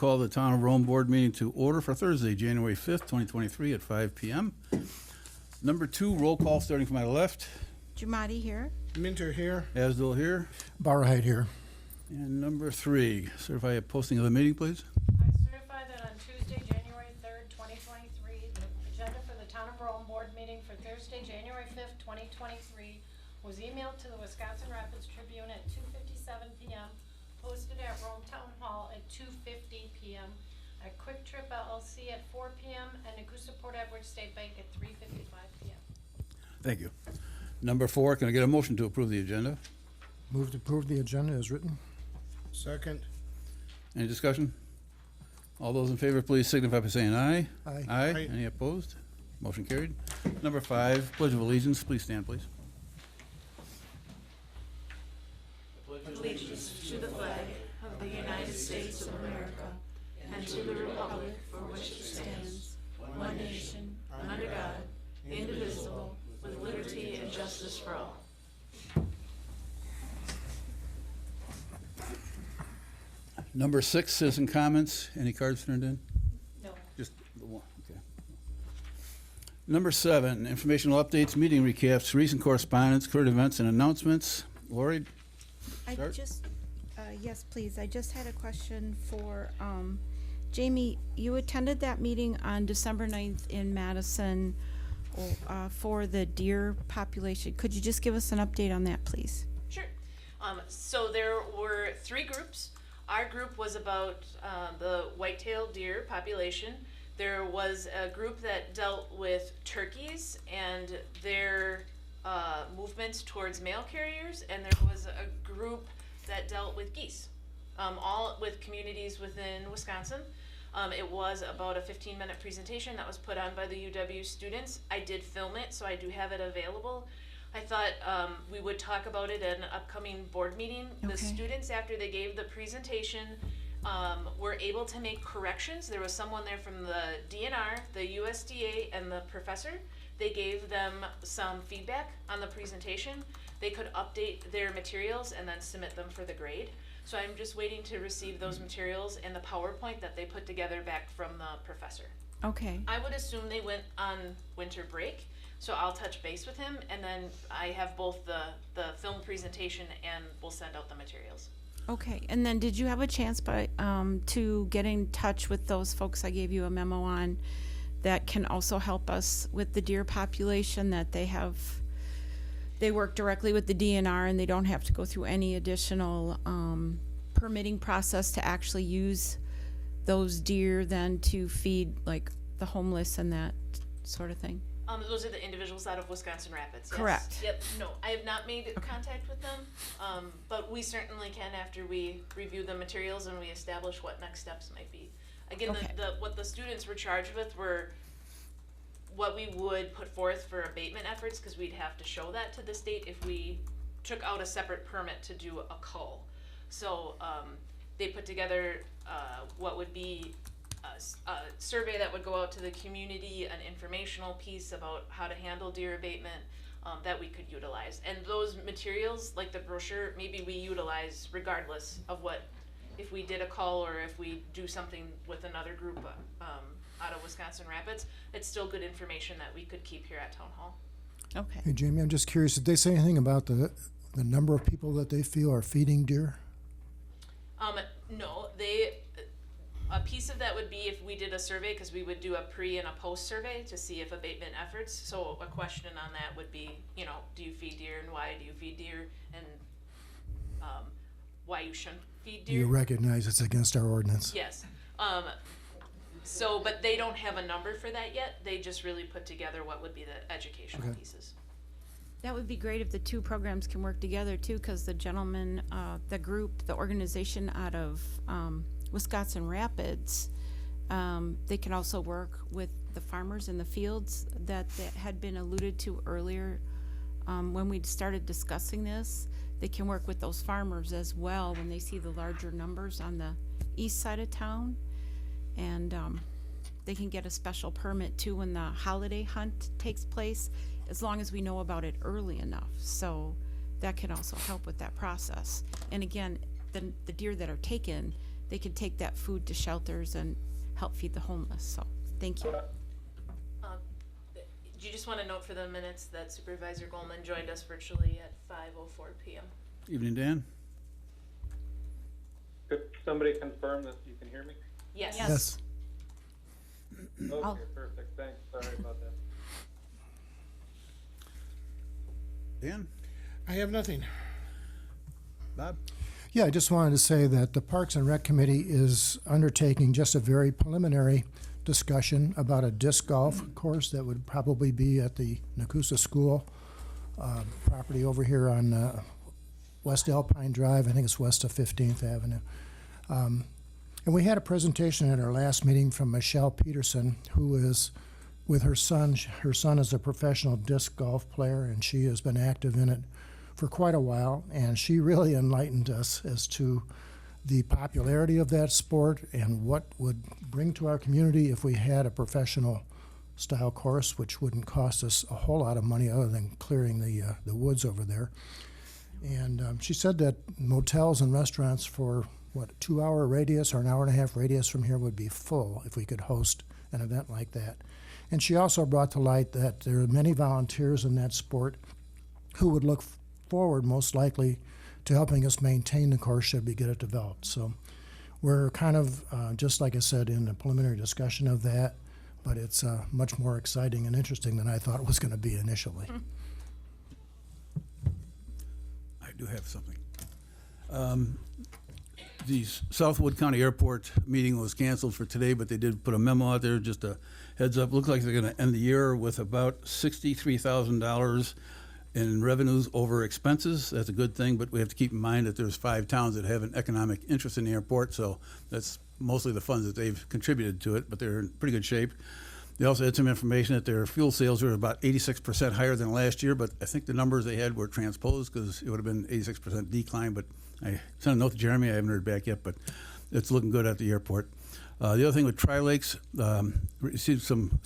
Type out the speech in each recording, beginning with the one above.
Call the Town of Rome Board meeting to order for Thursday, January 5th, 2023 at 5 p.m. Number 2, roll call starting from my left. Jamadi here. Minter here. Asdell here. Barahide here. And number 3, certify a posting of the meeting, please. I certify that on Tuesday, January 3rd, 2023, the agenda for the Town of Rome Board meeting for Thursday, January 5th, 2023 was emailed to the Wisconsin Rapids Tribune at 2:57 p.m., posted at Rome Town Hall at 2:50 p.m., at Quick Trip LLC at 4 p.m., and Nagusa Port Edward State Bank at 3:55 p.m. Thank you. Number 4, can I get a motion to approve the agenda? Move to approve the agenda as written. Second. Any discussion? All those in favor, please signify by saying aye. Aye. Aye. Any opposed? Motion carried. Number 5, Pledge of Allegiance. Please stand, please. Allegiance to the flag of the United States of America and to the republic for which it stands, one nation, under God, indivisible, with liberty and justice for all. Number 6, citizen comments. Any cards turned in? No. Just the one, okay. Number 7, informational updates, meeting recaps, recent correspondence, current events, and announcements. Lori? Start. Yes, please. I just had a question for, Jamie, you attended that meeting on December 9th in Madison, for the deer population. Could you just give us an update on that, please? Sure. So there were 3 groups. Our group was about the white-tailed deer population. There was a group that dealt with turkeys and their movements towards mail carriers, and there was a group that dealt with geese, all with communities within Wisconsin. It was about a 15-minute presentation that was put on by the UW students. I did film it, so I do have it available. I thought we would talk about it at an upcoming board meeting. Okay. The students, after they gave the presentation, were able to make corrections. There was someone there from the DNR, the USDA, and the professor. They gave them some feedback on the presentation. They could update their materials and then submit them for the grade. So I'm just waiting to receive those materials and the PowerPoint that they put together back from the professor. Okay. I would assume they went on winter break, so I'll touch base with him, and then I have both the film presentation and we'll send out the materials. Okay. And then did you have a chance to get in touch with those folks I gave you a memo on that can also help us with the deer population, that they work directly with the DNR and they don't have to go through any additional permitting process to actually use those deer then to feed like the homeless and that sort of thing? Those are the individuals out of Wisconsin Rapids, yes. Correct. Yep, no, I have not made contact with them, but we certainly can after we review the materials and we establish what next steps might be. Again, Okay. what the students were charged with were what we would put forth for abatement efforts, because we'd have to show that to the state if we took out a separate permit to do a cull. So they put together what would be a survey that would go out to the community, an informational piece about how to handle deer abatement that we could utilize. And those materials, like the brochure, maybe we utilize regardless of what, if we did a call or if we do something with another group out of Wisconsin Rapids, it's still good information that we could keep here at Town Hall. Okay. Hey, Jamie, I'm just curious, did they say anything about the number of people that they feel are feeding deer? No, a piece of that would be if we did a survey, because we would do a pre and a post survey to see if abatement efforts. So a question on that would be, do you feed deer and why do you feed deer, and why you shouldn't feed deer. You recognize it's against our ordinance? Yes. But they don't have a number for that yet. They just really put together what would be the educational Okay. pieces. That would be great if the 2 programs can work together too, because the gentleman, the organization out of Wisconsin Rapids, they can also work with the farmers in the fields that had been alluded to earlier when we started discussing this. They can work with those farmers as well when they see the larger numbers on the east side of town. And they can get a special permit too when the holiday hunt takes place, as long as we know about it early enough. So that can also help with that process. And again, the deer that are taken they could take that food to shelters and help feed the homeless. So, thank you. Do you just want to note for the minutes that Supervisor Goldman joined us virtually at 5:04 p.m. Evening, Dan. Could somebody confirm that you can hear me? Yes. Yes. Okay, perfect, thanks, sorry about that. Dan? I have nothing. Bob? Yeah, I just wanted to say that the Parks and Rec Committee is undertaking just a very preliminary discussion about a disc golf course that would probably be at the Nakusa School property over here on West Alpine Drive. I think it's west of 15th Avenue. And we had a presentation at our last meeting from Michelle Peterson, who is with her son. Her son is a professional disc golf player, and she has been active in it for quite a while. And she really enlightened us as to the popularity of that sport and what would bring to our community if we had a professional style course, which wouldn't cost us a whole lot of money other than clearing the woods over there. And she said that motels and restaurants for, what, a 2-hour radius or an hour and a half radius from here would be full if we could host an event like that. And she also brought to light that there are many volunteers in that sport who would look forward most likely to helping us maintain the course should we get it developed. So we're kind of, just like I said, in a preliminary discussion of that, but it's much more exciting and interesting than I thought it was going to be initially. I do have something. The Southwood County Airport meeting was canceled for today, but they did put a memo out there, just a heads up. Looks like they're going to end the year with about $63,000 in revenues over expenses. That's a good thing, but we have to keep in mind that there's 5 towns that have an economic interest in the airport, so that's mostly the funds that they've contributed to it, but they're in pretty good shape. They also had some information that their fuel sales were about 86% higher than last year, but I think the numbers they had were transposed because it would have been 86% decline, but I sent a note to Jeremy. I haven't heard back yet, but it's looking good at the airport. The other thing with Tri-Lakes, received some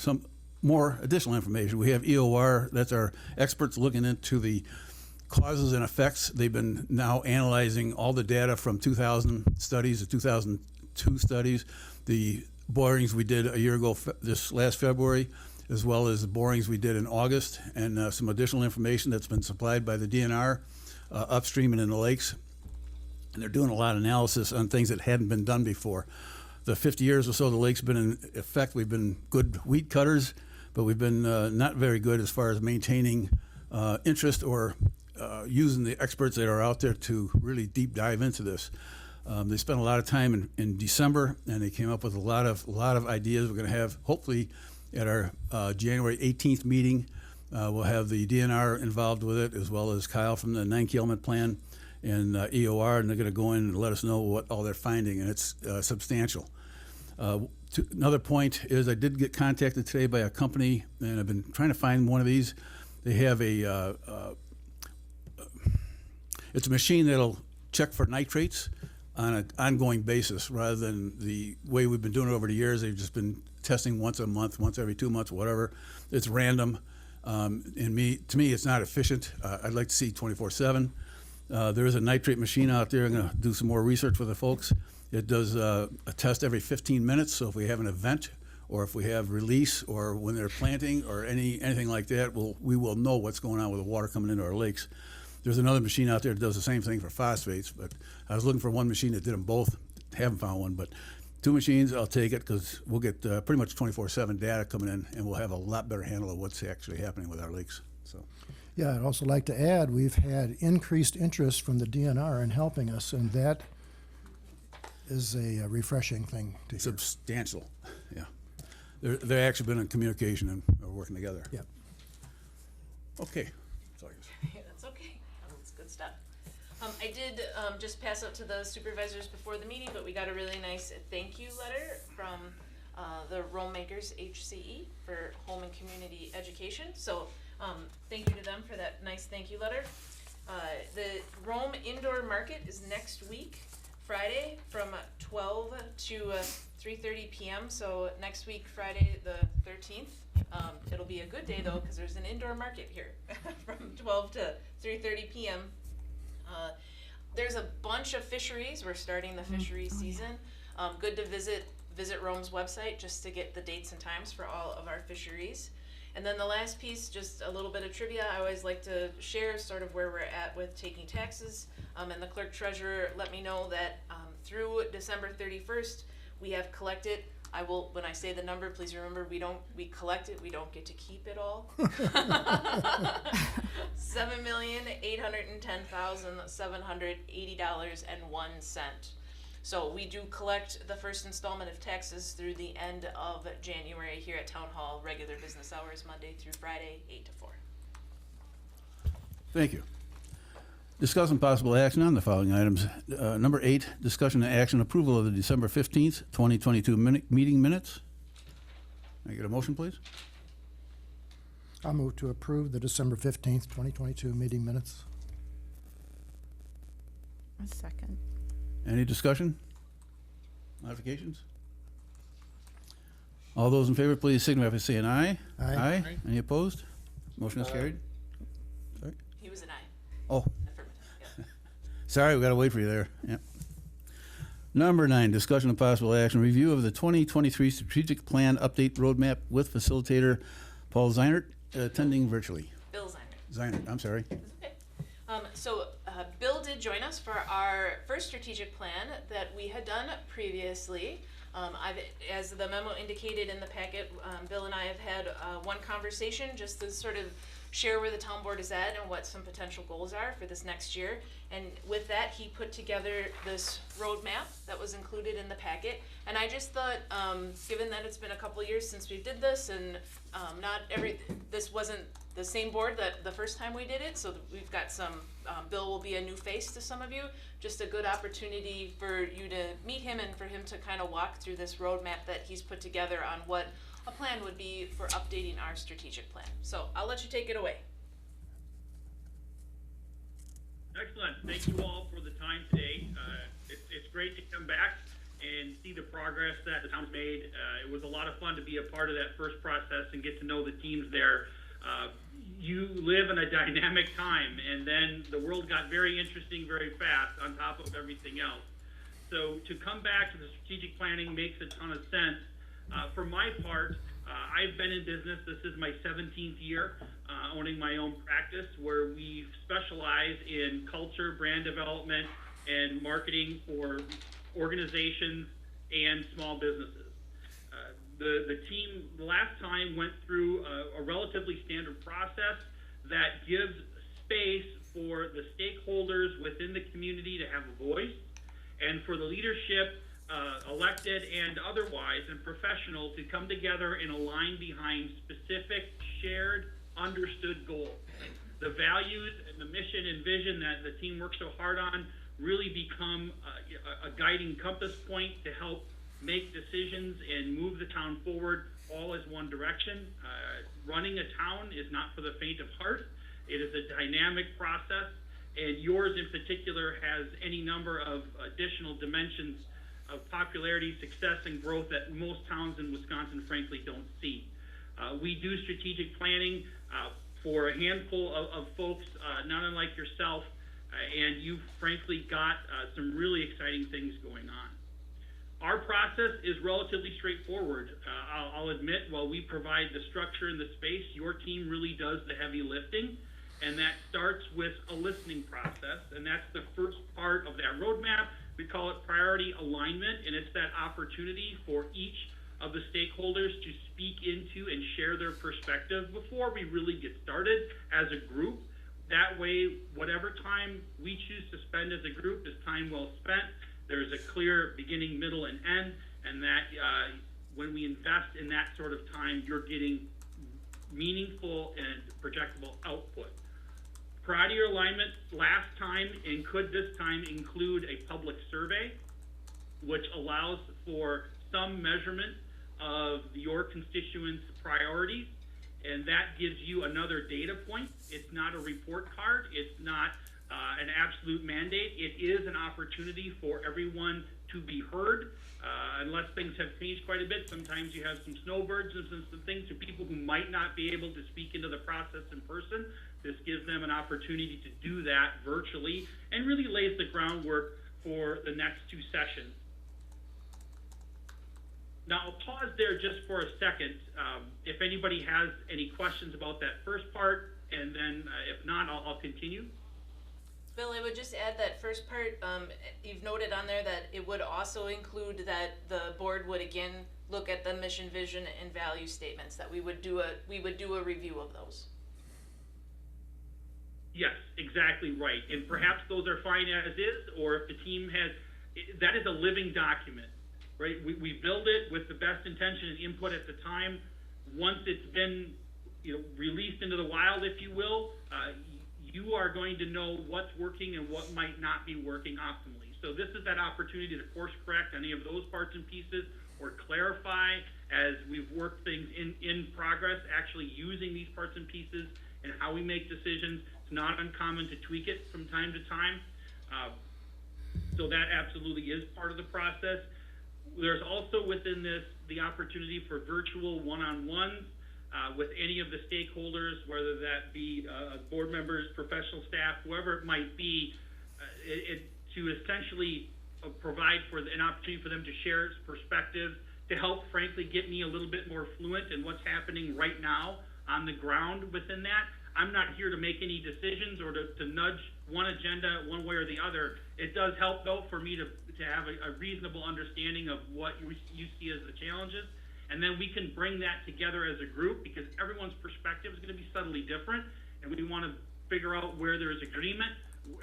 more additional information. We have EOR, that's our experts looking into the causes and effects. They've been now analyzing all the data from 2000 studies, the 2002 studies, the borings we did a year ago, this last February, as well as the borings we did in August, and some additional information that's been supplied by the DNR upstream and in the lakes. And they're doing a lot of analysis on things that hadn't been done before. The 50 years or so the lake's been in effect, we've been good weed cutters, but we've been not very good as far as maintaining interest or using the experts that are out there to really deep dive into this. They spent a lot of time in December, and they came up with a lot of ideas. We're going to have, hopefully, at our January 18th meeting, we'll have the DNR involved with it, as well as Kyle from the 9 Key Element Plan and EOR, and they're going to go in and let us know what all they're finding, and it's substantial. Another point is I did get contacted today by a company, and I've been trying to find one of these. They have it's a machine that'll check for nitrates on an ongoing basis rather than the way we've been doing it over the years. They've just been testing once a month, once every 2 months, whatever. It's random. To me, it's not efficient. I'd like to see 24/7. There is a nitrate machine out there. I'm going to do some more research with the folks. It does a test every 15 minutes. So if we have an event or if we have release or when they're planting or anything like that, we will know what's going on with the water coming into our lakes. There's another machine out there that does the same thing for phosphates, but I was looking for one machine that did them both. Haven't found one, but 2 machines, I'll take it because we'll get pretty much 24/7 data coming in, and we'll have a lot better handle of what's actually happening with our lakes. So, Yeah, I'd also like to add, we've had increased interest from the DNR in helping us, and that is a refreshing thing to hear. substantial, yeah. They've actually been in communication and are working together. Yep. Okay. Sorry. That's okay. That's good stuff. I did just pass out to the supervisors before the meeting, but we got a really nice thank you letter from the Rome Makers HCE for home and community education. So thank you to them for that nice thank you letter. The Rome Indoor Market is next week, Friday, from 12 to 3:30 p.m. So next week, Friday the 13th. It'll be a good day though, because there's an indoor market here from 12 to 3:30 p.m. there's a bunch of fisheries. We're starting the fishery season. Good to visit Rome's website just to get the dates and times for all of our fisheries. And then the last piece, just a little bit of trivia. I always like to share sort of where we're at with taking taxes. And the clerk treasurer let me know that through December 31st, we have collected. When I say the number, please remember we collect it, we don't get to keep it all. $7,810,780.01. So we do collect the first installment of taxes through the end of January here at Town Hall, regular business hours, Monday through Friday, 8 to 4. Thank you. Discuss and possible action on the following items. Number 8, discussion and action approval of the December 15th, 2022 meeting minutes. Can I get a motion, please? I'll move to approve the December 15th, 2022 meeting minutes. A second. Any discussion? Modifications? All those in favor, please signify by saying aye. Aye. Any opposed? Motion is carried. He was an aye. Oh, Affirmative. Yeah. sorry, we gotta wait for you there. Yep. Number 9, discussion of possible action, review of the 2023 strategic plan update roadmap with facilitator Paul Zeinert, attending virtually. Bill Zeinert. Zeinert, I'm sorry. That's okay. So Bill did join us for our first strategic plan that we had done previously. As the memo indicated in the packet, Bill and I have had one conversation just to sort of share where the town board is at and what some potential goals are for this next year. And with that, he put together this roadmap that was included in the packet. And I just thought, given that it's been a couple of years since we did this, and this wasn't the same board that the first time we did it, so we've got some, Bill will be a new face to some of you, just a good opportunity for you to meet him and for him to kind of walk through this roadmap that he's put together on what a plan would be for updating our strategic plan. So I'll let you take it away. Excellent. Thank you all for the time today. It's great to come back and see the progress that the town's made. It was a lot of fun to be a part of that first process and get to know the teams there. You live in a dynamic time, and then the world got very interesting very fast on top of everything else. So to come back to the strategic planning makes a ton of sense. For my part, I've been in business. This is my 17th year owning my own practice, where we specialize in culture, brand development, and marketing for organizations and small businesses. The team last time went through a relatively standard process that gives space for the stakeholders within the community to have a voice, and for the leadership, elected and otherwise, and professional, to come together and align behind specific, shared, understood goals. The values and the mission and vision that the team works so hard on really become a guiding compass point to help make decisions and move the town forward all as one direction. Running a town is not for the faint of heart. It is a dynamic process, and yours in particular has any number of additional dimensions of popularity, success, and growth that most towns in Wisconsin frankly don't see. We do strategic planning for a handful of folks, not unlike yourself, and you've frankly got some really exciting things going on. Our process is relatively straightforward. I'll admit, while we provide the structure and the space, your team really does the heavy lifting, and that starts with a listening process, and that's the first part of that roadmap. We call it priority alignment, and it's that opportunity for each of the stakeholders to speak into and share their perspective before we really get started as a group. That way, whatever time we choose to spend as a group is time well spent. There's a clear beginning, middle, and end, and that when we invest in that sort of time, you're getting meaningful and projectable output. Priority alignment last time and could this time include a public survey, which allows for some measurement of your constituents' priorities, and that gives you another data point. It's not a report card. It's not an absolute mandate. It is an opportunity for everyone to be heard. Unless things have changed quite a bit, sometimes you have some snowbirds and some things, to people who might not be able to speak into the process in person. This gives them an opportunity to do that virtually and really lays the groundwork for the next two sessions. Now, I'll pause there just for a second. If anybody has any questions about that first part, and then if not, I'll continue. Bill, I would just add that first part, you've noted on there that it would also include that the board would again look at the mission, vision, and value statements, that we would do a review of those. Yes, exactly right. And perhaps those are fine as is, or if the team has, that is a living document, right? We build it with the best intention and input at the time. Once it's been, released into the wild, if you will, you are going to know what's working and what might not be working optimally. So this is that opportunity to course correct any of those parts and pieces, or clarify as we've worked things in progress, actually using these parts and pieces and how we make decisions. It's not uncommon to tweak it from time to time. So that absolutely is part of the process. There's also within this the opportunity for virtual one-on-ones with any of the stakeholders, whether that be board members, professional staff, whoever it might be, to essentially provide for an opportunity for them to share perspectives, to help, frankly, get me a little bit more fluent in what's happening right now on the ground within that. I'm not here to make any decisions or to nudge one agenda one way or the other. It does help, though, for me to have a reasonable understanding of what you see as the challenges. And then we can bring that together as a group, because everyone's perspective is going to be subtly different, and we want to figure out where there's agreement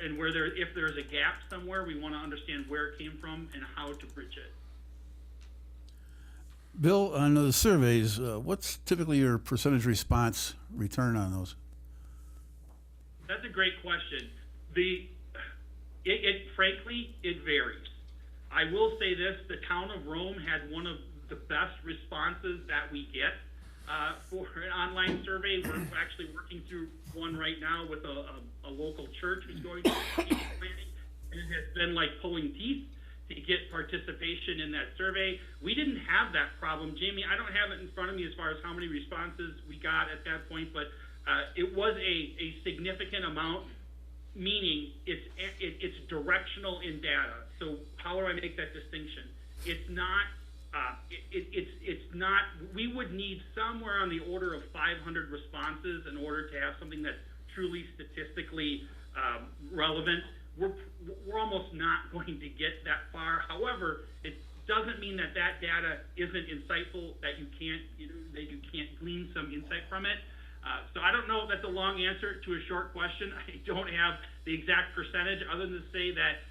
and if there's a gap somewhere, we want to understand where it came from and how to bridge it. Bill, on the surveys, what's typically your percentage response return on those? That's a great question. Frankly, it varies. I will say this: the town of Rome had one of the best responses that we get for an online survey. We're actually working through one right now with a local church who's going to strategic planning, and it has been like pulling teeth to get participation in that survey. We didn't have that problem. Jamie, I don't have it in front of me as far as how many responses we got at that point, but it was a significant amount, meaning it's directional in data. So how do I make that distinction? It's not, we would need somewhere on the order of 500 responses in order to have something that's truly statistically relevant. We're almost not going to get that far. However, it doesn't mean that data isn't insightful, that you can't glean some insight from it. So I don't know if that's a long answer to a short question. I don't have the exact percentage, other than to say that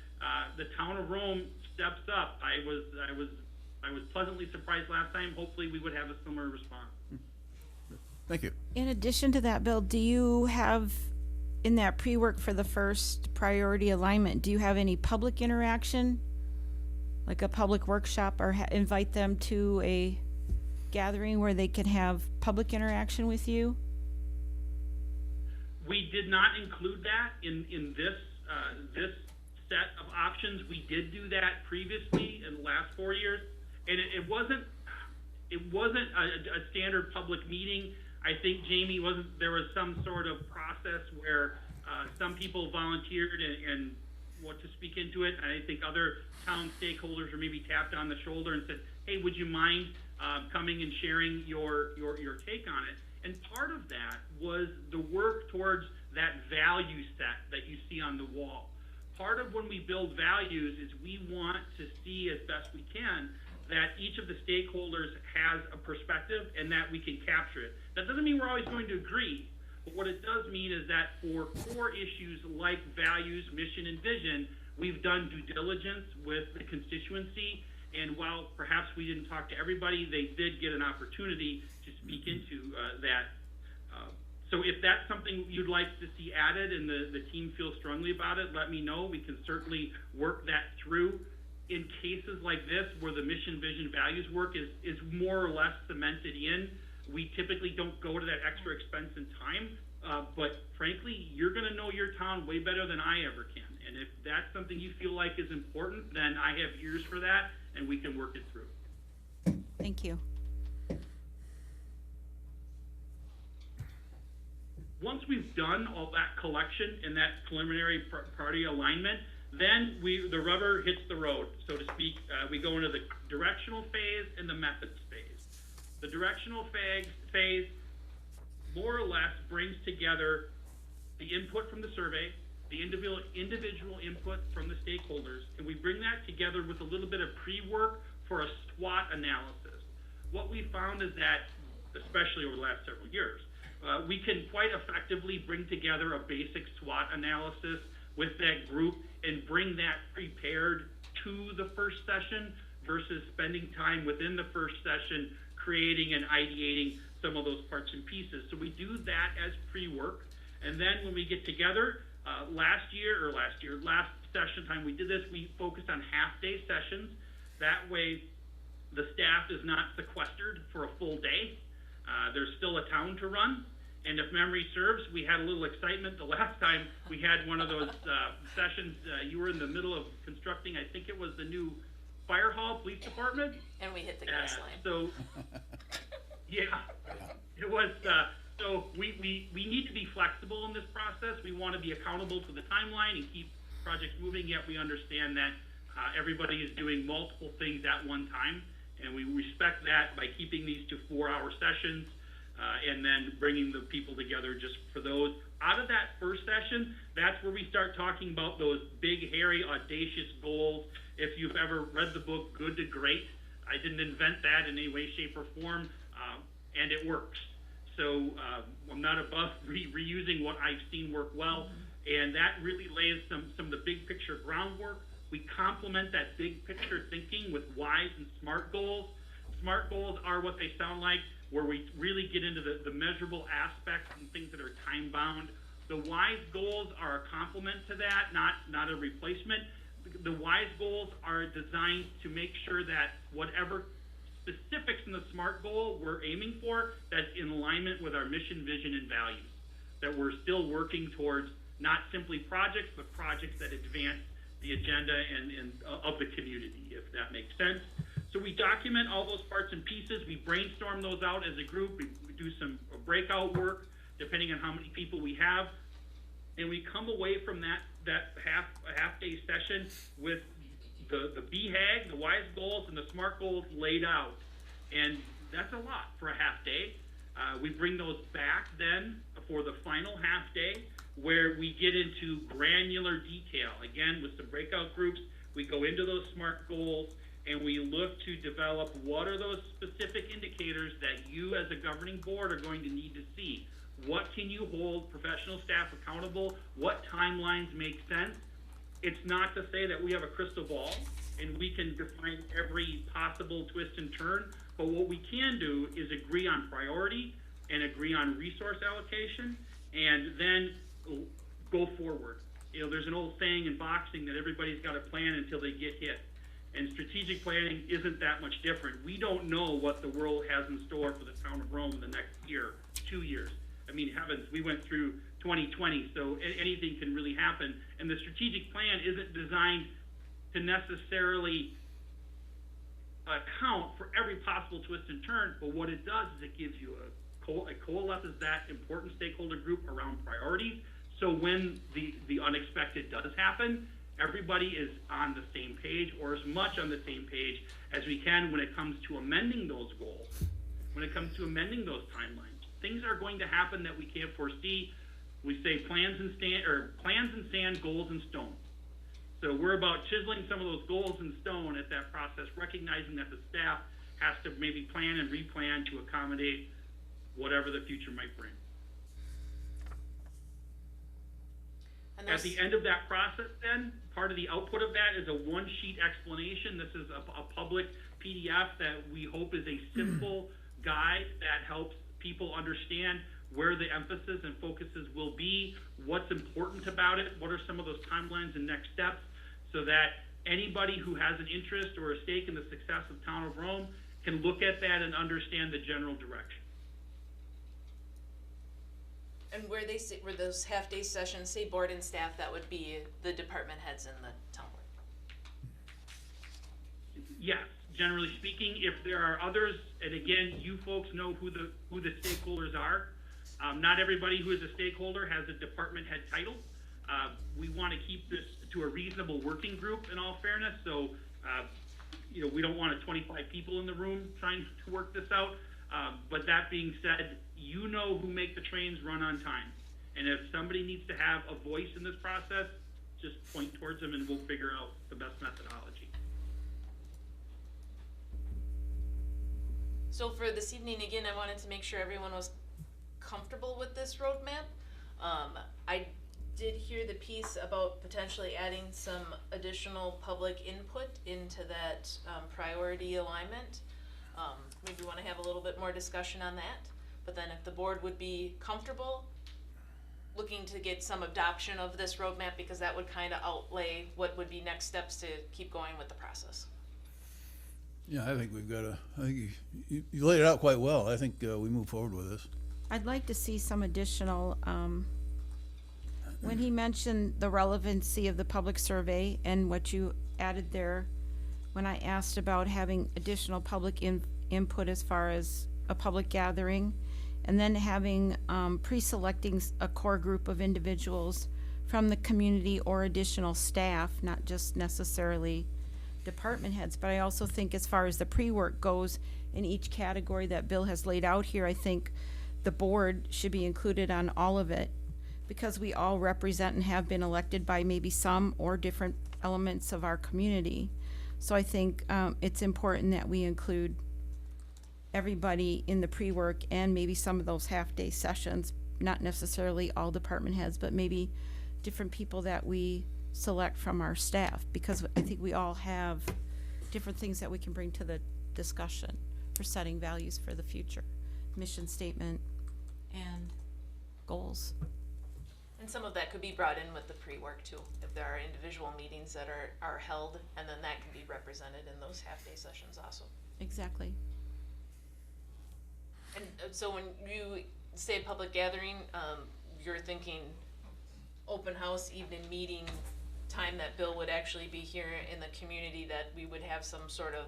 the town of Rome steps up. I was pleasantly surprised last time. Hopefully we would have a similar response. Thank you. In addition to that, Bill, do you have, in that pre-work for the first priority alignment, do you have any public interaction, like a public workshop, or invite them to a gathering where they can have public interaction with you? We did not include that in this set of options. We did do that previously in the last 4 years, and it wasn't a standard public meeting. I think, Jamie, there was some sort of process where some people volunteered and want to speak into it, and I think other town stakeholders were maybe tapped on the shoulder and said, hey, would you mind coming and sharing your take on it? And part of that was the work towards that value set that you see on the wall. Part of when we build values is we want to see as best we can that each of the stakeholders has a perspective and that we can capture it. That doesn't mean we're always going to agree, but what it does mean is that for core issues like values, mission, and vision, we've done due diligence with the constituency, and while perhaps we didn't talk to everybody, they did get an opportunity to speak into that. So if that's something you'd like to see added and the team feels strongly about it, let me know. We can certainly work that through. In cases like this where the mission, vision, values work is more or less cemented in, we typically don't go to that extra expense and time But frankly, you're gonna know your town way better than I ever can. And if that's something you feel like is important, then I have ears for that, and we can work it through. Thank you. Once we've done all that collection and that preliminary party alignment, then the rubber hits the road, so to speak. We go into the directional phase and the methods phase. The directional phase more or less brings together the input from the survey, the individual input from the stakeholders, and we bring that together with a little bit of pre-work for a SWOT analysis. What we found is that, especially over the last several years, we can quite effectively bring together a basic SWOT analysis with that group and bring that prepared to the first session versus spending time within the first session creating and ideating some of those parts and pieces. So we do that as pre-work, and then when we get together, last session time we did this, we focused on half-day sessions. That way the staff is not sequestered for a full day. There's still a town to run. And if memory serves, we had a little excitement the last time we had one of those sessions. You were in the middle of constructing, I think it was the new fire hall, police department. And we hit the gas line. So, yeah, it was, so we need to be flexible in this process. We want to be accountable to the timeline and keep projects moving, yet we understand that everybody is doing multiple things at one time. And we respect that by keeping these to 4-hour sessions. And then bringing the people together just for those. Out of that first session, that's where we start talking about those big, hairy, audacious goals. If you've ever read the book Good to Great, I didn't invent that in any way, shape, or form, and it works. So I'm not above reusing what I've seen work well, and that really lays some of the big picture groundwork. We complement that big picture thinking with wise and SMART goals. SMART goals are what they sound like, where we really get into the measurable aspects and things that are time-bound. The WISE goals are a complement to that, not a replacement. The WISE goals are designed to make sure that whatever specifics in the SMART goal we're aiming for, that's in alignment with our mission, vision, and values. That we're still working towards not simply projects, but projects that advance the agenda and of the community, if that makes sense. So we document all those parts and pieces. We brainstorm those out as a group. We do some breakout work, depending on how many people we have. And we come away from that half-day session with the BHAG, the WISE goals, and the SMART goals laid out. And that's a lot for a half day. We bring those back then for the final half day, where we get into granular detail. Again, with some breakout groups, we go into those SMART goals, and we look to develop what are those specific indicators that you as a governing board are going to need to see. What can you hold professional staff accountable? What timelines make sense? It's not to say that we have a crystal ball and we can define every possible twist and turn, but what we can do is agree on priority and agree on resource allocation and then go forward. You know, there's an old saying in boxing that everybody's got a plan until they get hit. And strategic planning isn't that much different. We don't know what the world has in store for the town of Rome in the next year, 2 years. I mean, heavens, we went through 2020, so anything can really happen. And the strategic plan isn't designed to necessarily account for every possible twist and turn, but what it does is it gives you it coalesces that important stakeholder group around priorities. So when the unexpected does happen, everybody is on the same page, or as much on the same page as we can when it comes to amending those goals, when it comes to amending those timelines. Things are going to happen that we can't foresee. We say plans in sand, goals in stone. So we're about chiseling some of those goals in stone at that process, recognizing that the staff has to maybe plan and replan to accommodate whatever the future might bring. And At the end of that process then, part of the output of that is a one-sheet explanation. This is a public PDF that we hope is a simple guide that helps people understand where the emphasis and focuses will be, what's important about it, what are some of those timelines and next steps, so that anybody who has an interest or a stake in the success of Town of Rome can look at that and understand the general direction. And where they say, where those half-day sessions say board and staff, that would be the department heads and the town board. Yes, generally speaking, if there are others, and again, you folks know who the stakeholders are. Not everybody who is a stakeholder has a department head title. We want to keep this to a reasonable working group in all fairness, so, you know, we don't want 25 people in the room trying to work this out. But that being said, you know who make the trains run on time. And if somebody needs to have a voice in this process, just point towards them and we'll figure out the best methodology. So for this evening, again, I wanted to make sure everyone was comfortable with this roadmap. I did hear the piece about potentially adding some additional public input into that priority alignment. Maybe we want to have a little bit more discussion on that. But then if the board would be comfortable looking to get some adoption of this roadmap, because that would kind of outlay what would be next steps to keep going with the process. Yeah, I think we've got to, I think you laid it out quite well. I think we move forward with this. I'd like to see some additional, when he mentioned the relevancy of the public survey and what you added there, when I asked about having additional public input as far as a public gathering, and then having, pre-selecting a core group of individuals from the community or additional staff, not just necessarily department heads, but I also think as far as the pre-work goes, in each category that Bill has laid out here, I think the board should be included on all of it, because we all represent and have been elected by maybe some or different elements of our community. So I think it's important that we include everybody in the pre-work and maybe some of those half-day sessions, not necessarily all department heads, but maybe different people that we select from our staff, because I think we all have different things that we can bring to the discussion for setting values for the future, mission statement, and goals. And some of that could be brought in with the pre-work too, if there are individual meetings that are held, and then that can be represented in those half-day sessions also. Exactly. And so when you say public gathering, you're thinking open house, evening meeting, time that Bill would actually be here in the community, that we would have some sort of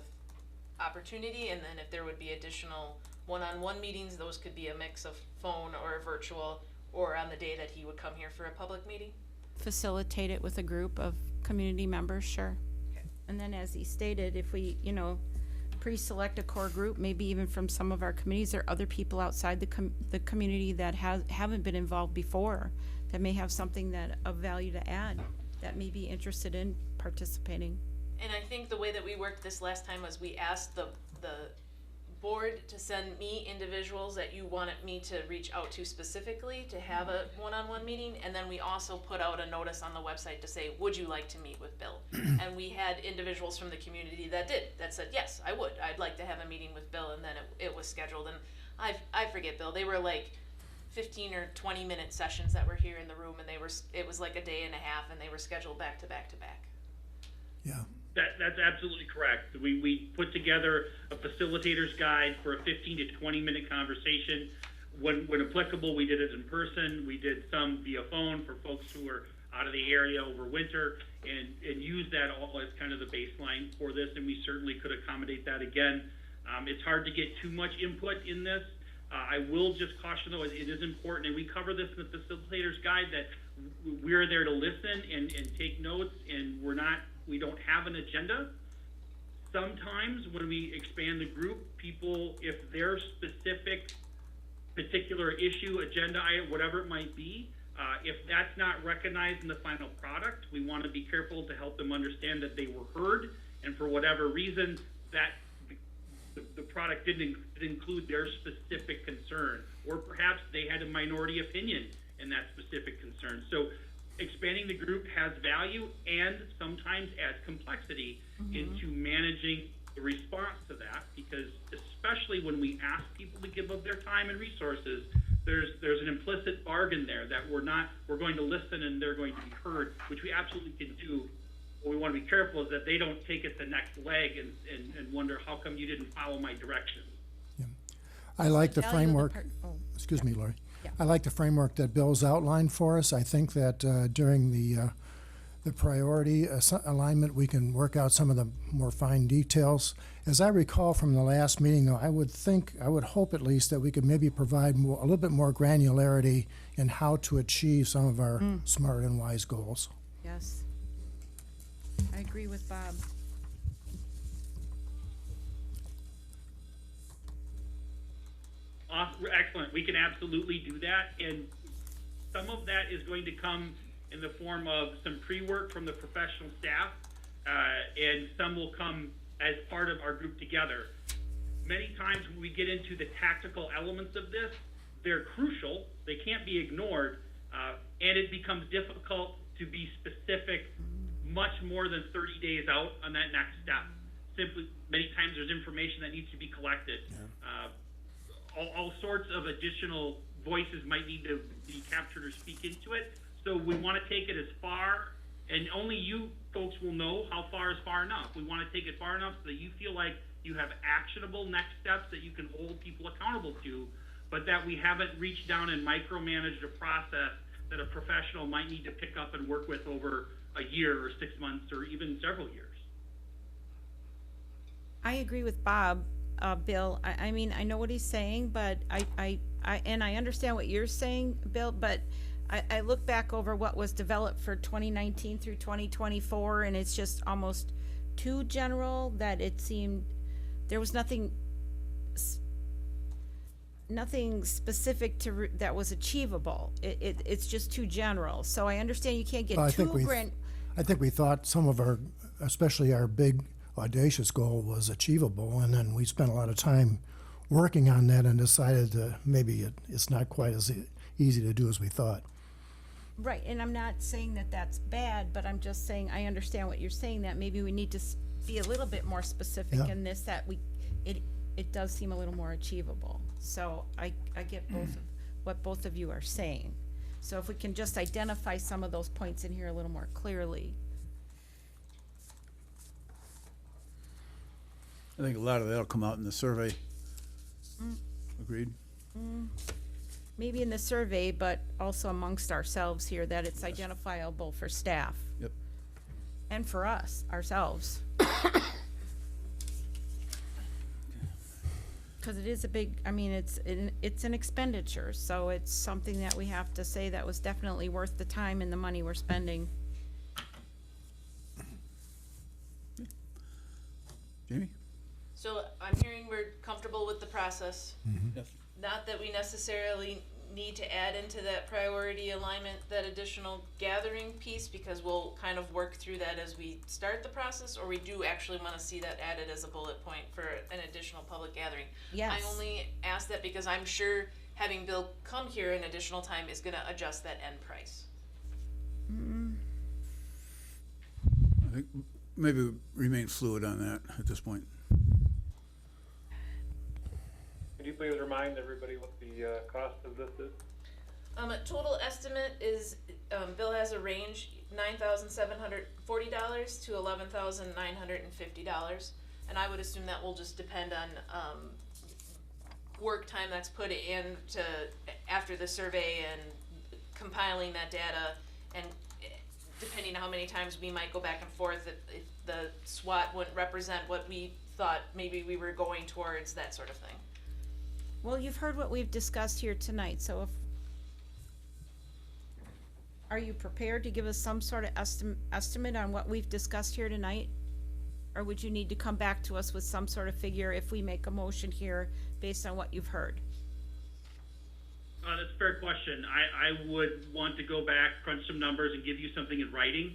opportunity, and then if there would be additional one-on-one meetings, those could be a mix of phone or virtual, or on the day that he would come here for a public meeting? Facilitate it with a group of community members, sure. Okay. And then as he stated, if we, you know, pre-select a core group, maybe even from some of our communities or other people outside the community that haven't been involved before, that may have something that of value to add, that may be interested in participating. And I think the way that we worked this last time was we asked the board to send me individuals that you wanted me to reach out to specifically to have a one-on-one meeting, and then we also put out a notice on the website to say, would you like to meet with Bill? And we had individuals from the community that said, yes, I would, I'd like to have a meeting with Bill, and then it was scheduled, and I forget, Bill, they were like 15 or 20 minute sessions that were here in the room, and it was like a day and a half, and they were scheduled back to back to back. Yeah. That's absolutely correct. We put together a facilitator's guide for a 15 to 20 minute conversation. When applicable, we did it in person. We did some via phone for folks who were out of the area over winter, and used that all as kind of the baseline for this, and we certainly could accommodate that again. It's hard to get too much input in this. I will just caution though, it is important, and we cover this in the facilitator's guide, that we're there to listen and take notes, and we don't have an agenda. Sometimes when we expand the group, people, if their specific particular issue, agenda item, whatever it might be, if that's not recognized in the final product, we want to be careful to help them understand that they were heard, and for whatever reason, that the product didn't include their specific concern, or perhaps they had a minority opinion in that specific concern. So expanding the group has value and sometimes adds complexity into managing the response to that, because especially when we ask people to give up their time and resources, there's an implicit bargain there that we're going to listen and they're going to be heard, which we absolutely can do. What we want to be careful is that they don't take it the next leg and wonder, how come you didn't follow my directions? I like the Value of the framework. part- oh. Excuse me, Lori. I like the framework that Bill's outlined for us. I think that during the priority alignment, we can work out some of the more fine details. As I recall from the last meeting, though, I would hope at least that we could maybe provide a little bit more granularity in how to achieve some of our smart and wise goals. Yes. I agree with Bob. Excellent. We can absolutely do that. And some of that is going to come in the form of some pre-work from the professional staff, and some will come as part of our group together. Many times when we get into the tactical elements of this, they're crucial. They can't be ignored, and it becomes difficult to be specific much more than 30 days out on that next step. Simply, many times there's information that needs to be collected. All sorts of additional voices might need to be captured or speak into it. So we want to take it as far, and only you folks will know how far is far enough. We want to take it far enough so that you feel like you have actionable next steps that you can hold people accountable to, but that we haven't reached down and micromanaged a process that a professional might need to pick up and work with over a year or 6 months or even several years. I agree with Bob, Bill. I mean, I know what he's saying, but I understand what you're saying, Bill, but I look back over what was developed for 2019 through 2024, and it's just almost too general that it seemed there was nothing specific to that was achievable. It's just too general. So I understand you can't get Well, too I think we thought some of our, especially our big audacious goal was achievable, and then we spent a lot of time working on that and decided maybe it's not quite as easy to do as we thought. Right, and I'm not saying that that's bad, but I'm just saying I understand what you're saying, that maybe we need to be a little bit more specific Yeah. in this, that it does seem a little more achievable. So I get what both of you are saying. So if we can just identify some of those points in here a little more clearly. I think a lot of that'll come out in the survey. Agreed? Maybe in the survey, but also amongst ourselves here, that it's identifiable for staff. Yep. And for us, ourselves. Because it is a big, I mean, it's an expenditure, so it's something that we have to say that was definitely worth the time and the money we're spending. Jamie? So I'm hearing we're comfortable with the process. Yes. Not that we necessarily need to add into that priority alignment, that additional gathering piece, because we'll kind of work through that as we start the process, or we do actually want to see that added as a bullet point for an additional public gathering. Yes. I only ask that because I'm sure having Bill come here an additional time is gonna adjust that end price. I think maybe remain fluid on that at this point. Could you please remind everybody what the cost of this is? A total estimate is, Bill has a range, $9,740 to $11,950. And I would assume that will just depend on, work time that's put in to, after the survey and compiling that data, and depending on how many times we might go back and forth, if the SWOT wouldn't represent what we thought maybe we were going towards, that sort of thing. Well, you've heard what we've discussed here tonight, so are you prepared to give us some sort of estimate on what we've discussed here tonight? Or would you need to come back to us with some sort of figure if we make a motion here based on what you've heard? That's a fair question. I would want to go back, crunch some numbers, and give you something in writing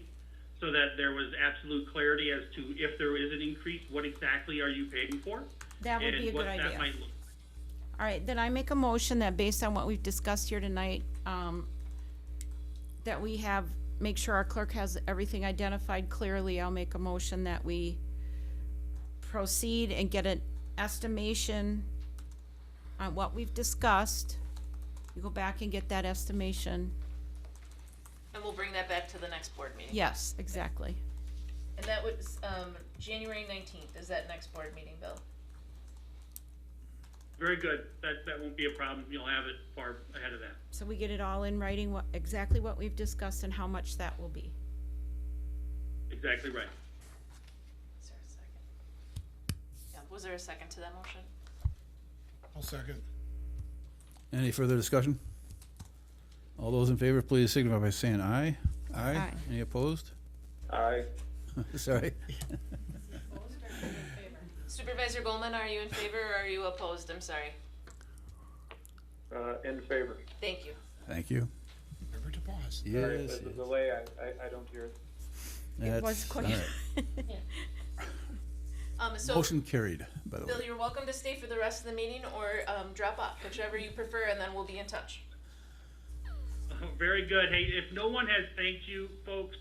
so that there was absolute clarity as to if there is an increase, what exactly are you paying for? That would be a And what good that idea. might look. All right, then I make a motion that based on what we've discussed here tonight, that we make sure our clerk has everything identified clearly. I'll make a motion that we proceed and get an estimation on what we've discussed. You go back and get that estimation. And we'll bring that back to the next board meeting. Yes, exactly. And that was, January 19th is that next board meeting, Bill? Very good. That won't be a problem. You'll have it far ahead of that. So we get it all in writing, exactly what we've discussed and how much that will be. Exactly right. Is there a second? Yeah, was there a second to that motion? I'll second. Any further discussion? All those in favor, please signify by saying aye. Aye. Any opposed? Aye. Sorry. Supervisor Goldman, are you in favor or are you opposed? I'm sorry. In favor. Thank you. Thank you. Remember to pause. Sorry, Yes. the delay, I don't hear it. It was That's- quite. all right. So, Motion carried, by the way. Bill, you're welcome to stay for the rest of the meeting or drop off, whichever you prefer, and then we'll be in touch. Very good. Hey, if no one has thanked you folks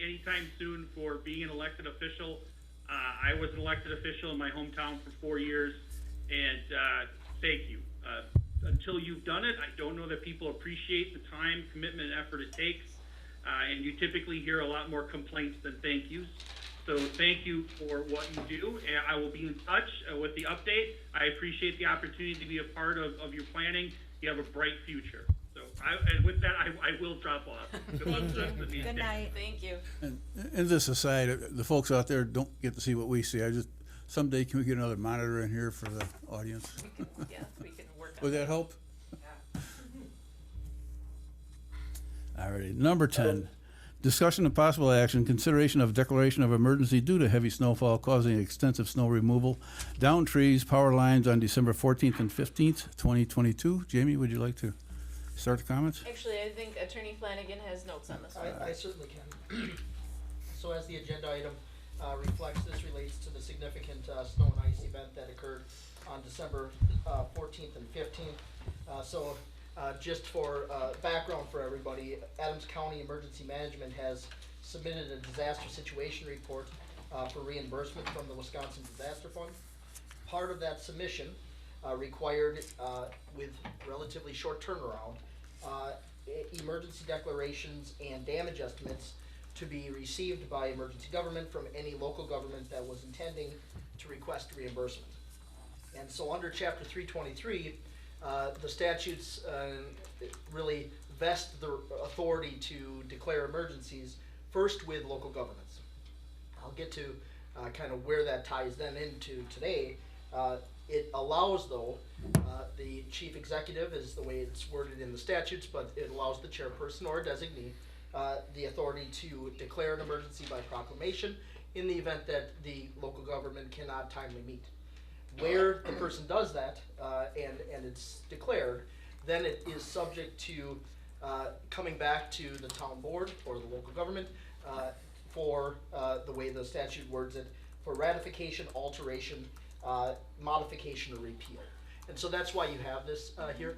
anytime soon for being an elected official, I was an elected official in my hometown for 4 years, and thank you. Until you've done it, I don't know that people appreciate the time, commitment, and effort it takes, and you typically hear a lot more complaints than thank yous. So thank you for what you do, and I will be in touch with the update. I appreciate the opportunity to be a part of your planning. You have a bright future. So, and with that, I will drop off. Good luck with the rest of the meeting. Good night. Thank you. And this aside, the folks out there don't get to see what we see. Someday can we get another monitor in here for the audience? Yeah, we can work on Would that help? Alrighty, number 10, discussion of possible action, consideration of declaration of emergency due to heavy snowfall causing extensive snow removal, down trees, power lines on December 14th and 15th, 2022. Jamie, would you like to start the comments? Actually, I think Attorney Flanagan has notes on this one. I certainly can. So as the agenda item reflects, this relates to the significant snow and ice event that occurred on December 14th and 15th. Just for background for everybody, Adams County Emergency Management has submitted a disaster situation report for reimbursement from the Wisconsin Disaster Fund. Part of that submission required, with relatively short turnaround, emergency declarations and damage estimates to be received by emergency government from any local government that was intending to request reimbursement. And so under chapter 323, the statutes really vest the authority to declare emergencies first with local governments. I'll get to kind of where that ties then into today. It allows, though, the chief executive is the way it's worded in the statutes, but it allows the chairperson or designee the authority to declare an emergency by proclamation in the event that the local government cannot timely meet. Where the person does that and it's declared, then it is subject to coming back to the town board or the local government for the way the statute words it, for ratification, alteration, modification, or repeal. And so that's why you have this here.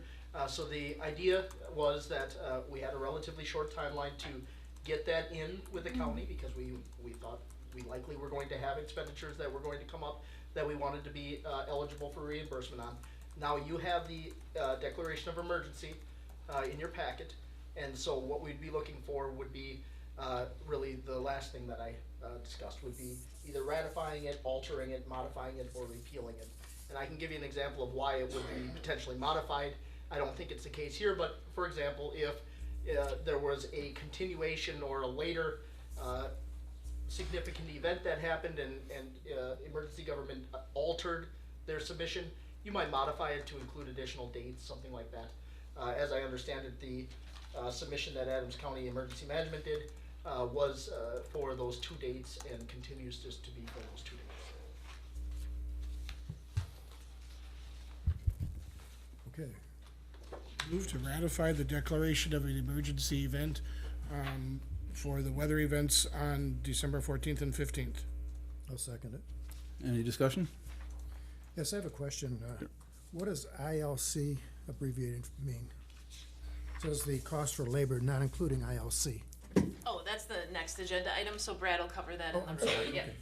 So the idea was that we had a relatively short timeline to get that in with the county because we thought we likely were going to have expenditures that were going to come up that we wanted to be eligible for reimbursement on. Now you have the declaration of emergency in your packet, and so what we'd be looking for would be really the last thing that I discussed would be either ratifying it, altering it, modifying it, or repealing it. And I can give you an example of why it would be potentially modified. I don't think it's the case here, but for example, if there was a continuation or a later significant event that happened and emergency government altered their submission, you might modify it to include additional dates, something like that. As I understand it, the submission that Adams County Emergency Management did was for those 2 dates and continues just to be for those 2 dates. Okay. Move to ratify the declaration of an emergency event for the weather events on December 14th and 15th. I'll second it. Any discussion? Yes, I have a question. What does ILC abbreviated mean? It says the cost for labor, not including ILC. Oh, that's the next agenda item, so Brad will cover that Oh, in the I'm sorry, report. Yeah. okay.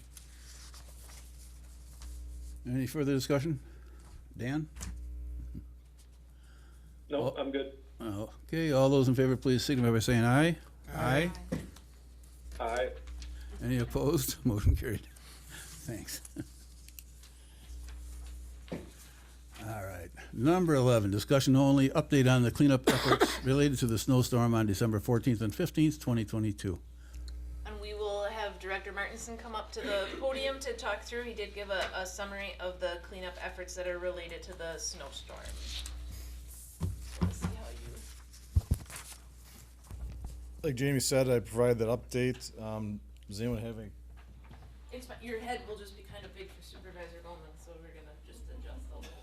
Any further discussion? Dan? No, Well- I'm good. Okay, all those in favor, please signify by saying aye. Aye. Aye. Any opposed? Motion carried. Thanks. All right. Number 11, discussion only, update on the cleanup efforts related to the snowstorm on December 14th and 15th, 2022. And we will have Director Martinson come up to the podium to talk through. He did give a summary of the cleanup efforts that are related to the snowstorm. So let's see how you. Like Jamie said, I provided that update. Does anyone have any? It's fine. Your head will just be kind of big for Supervisor Bowman, so we're gonna just adjust a little bit.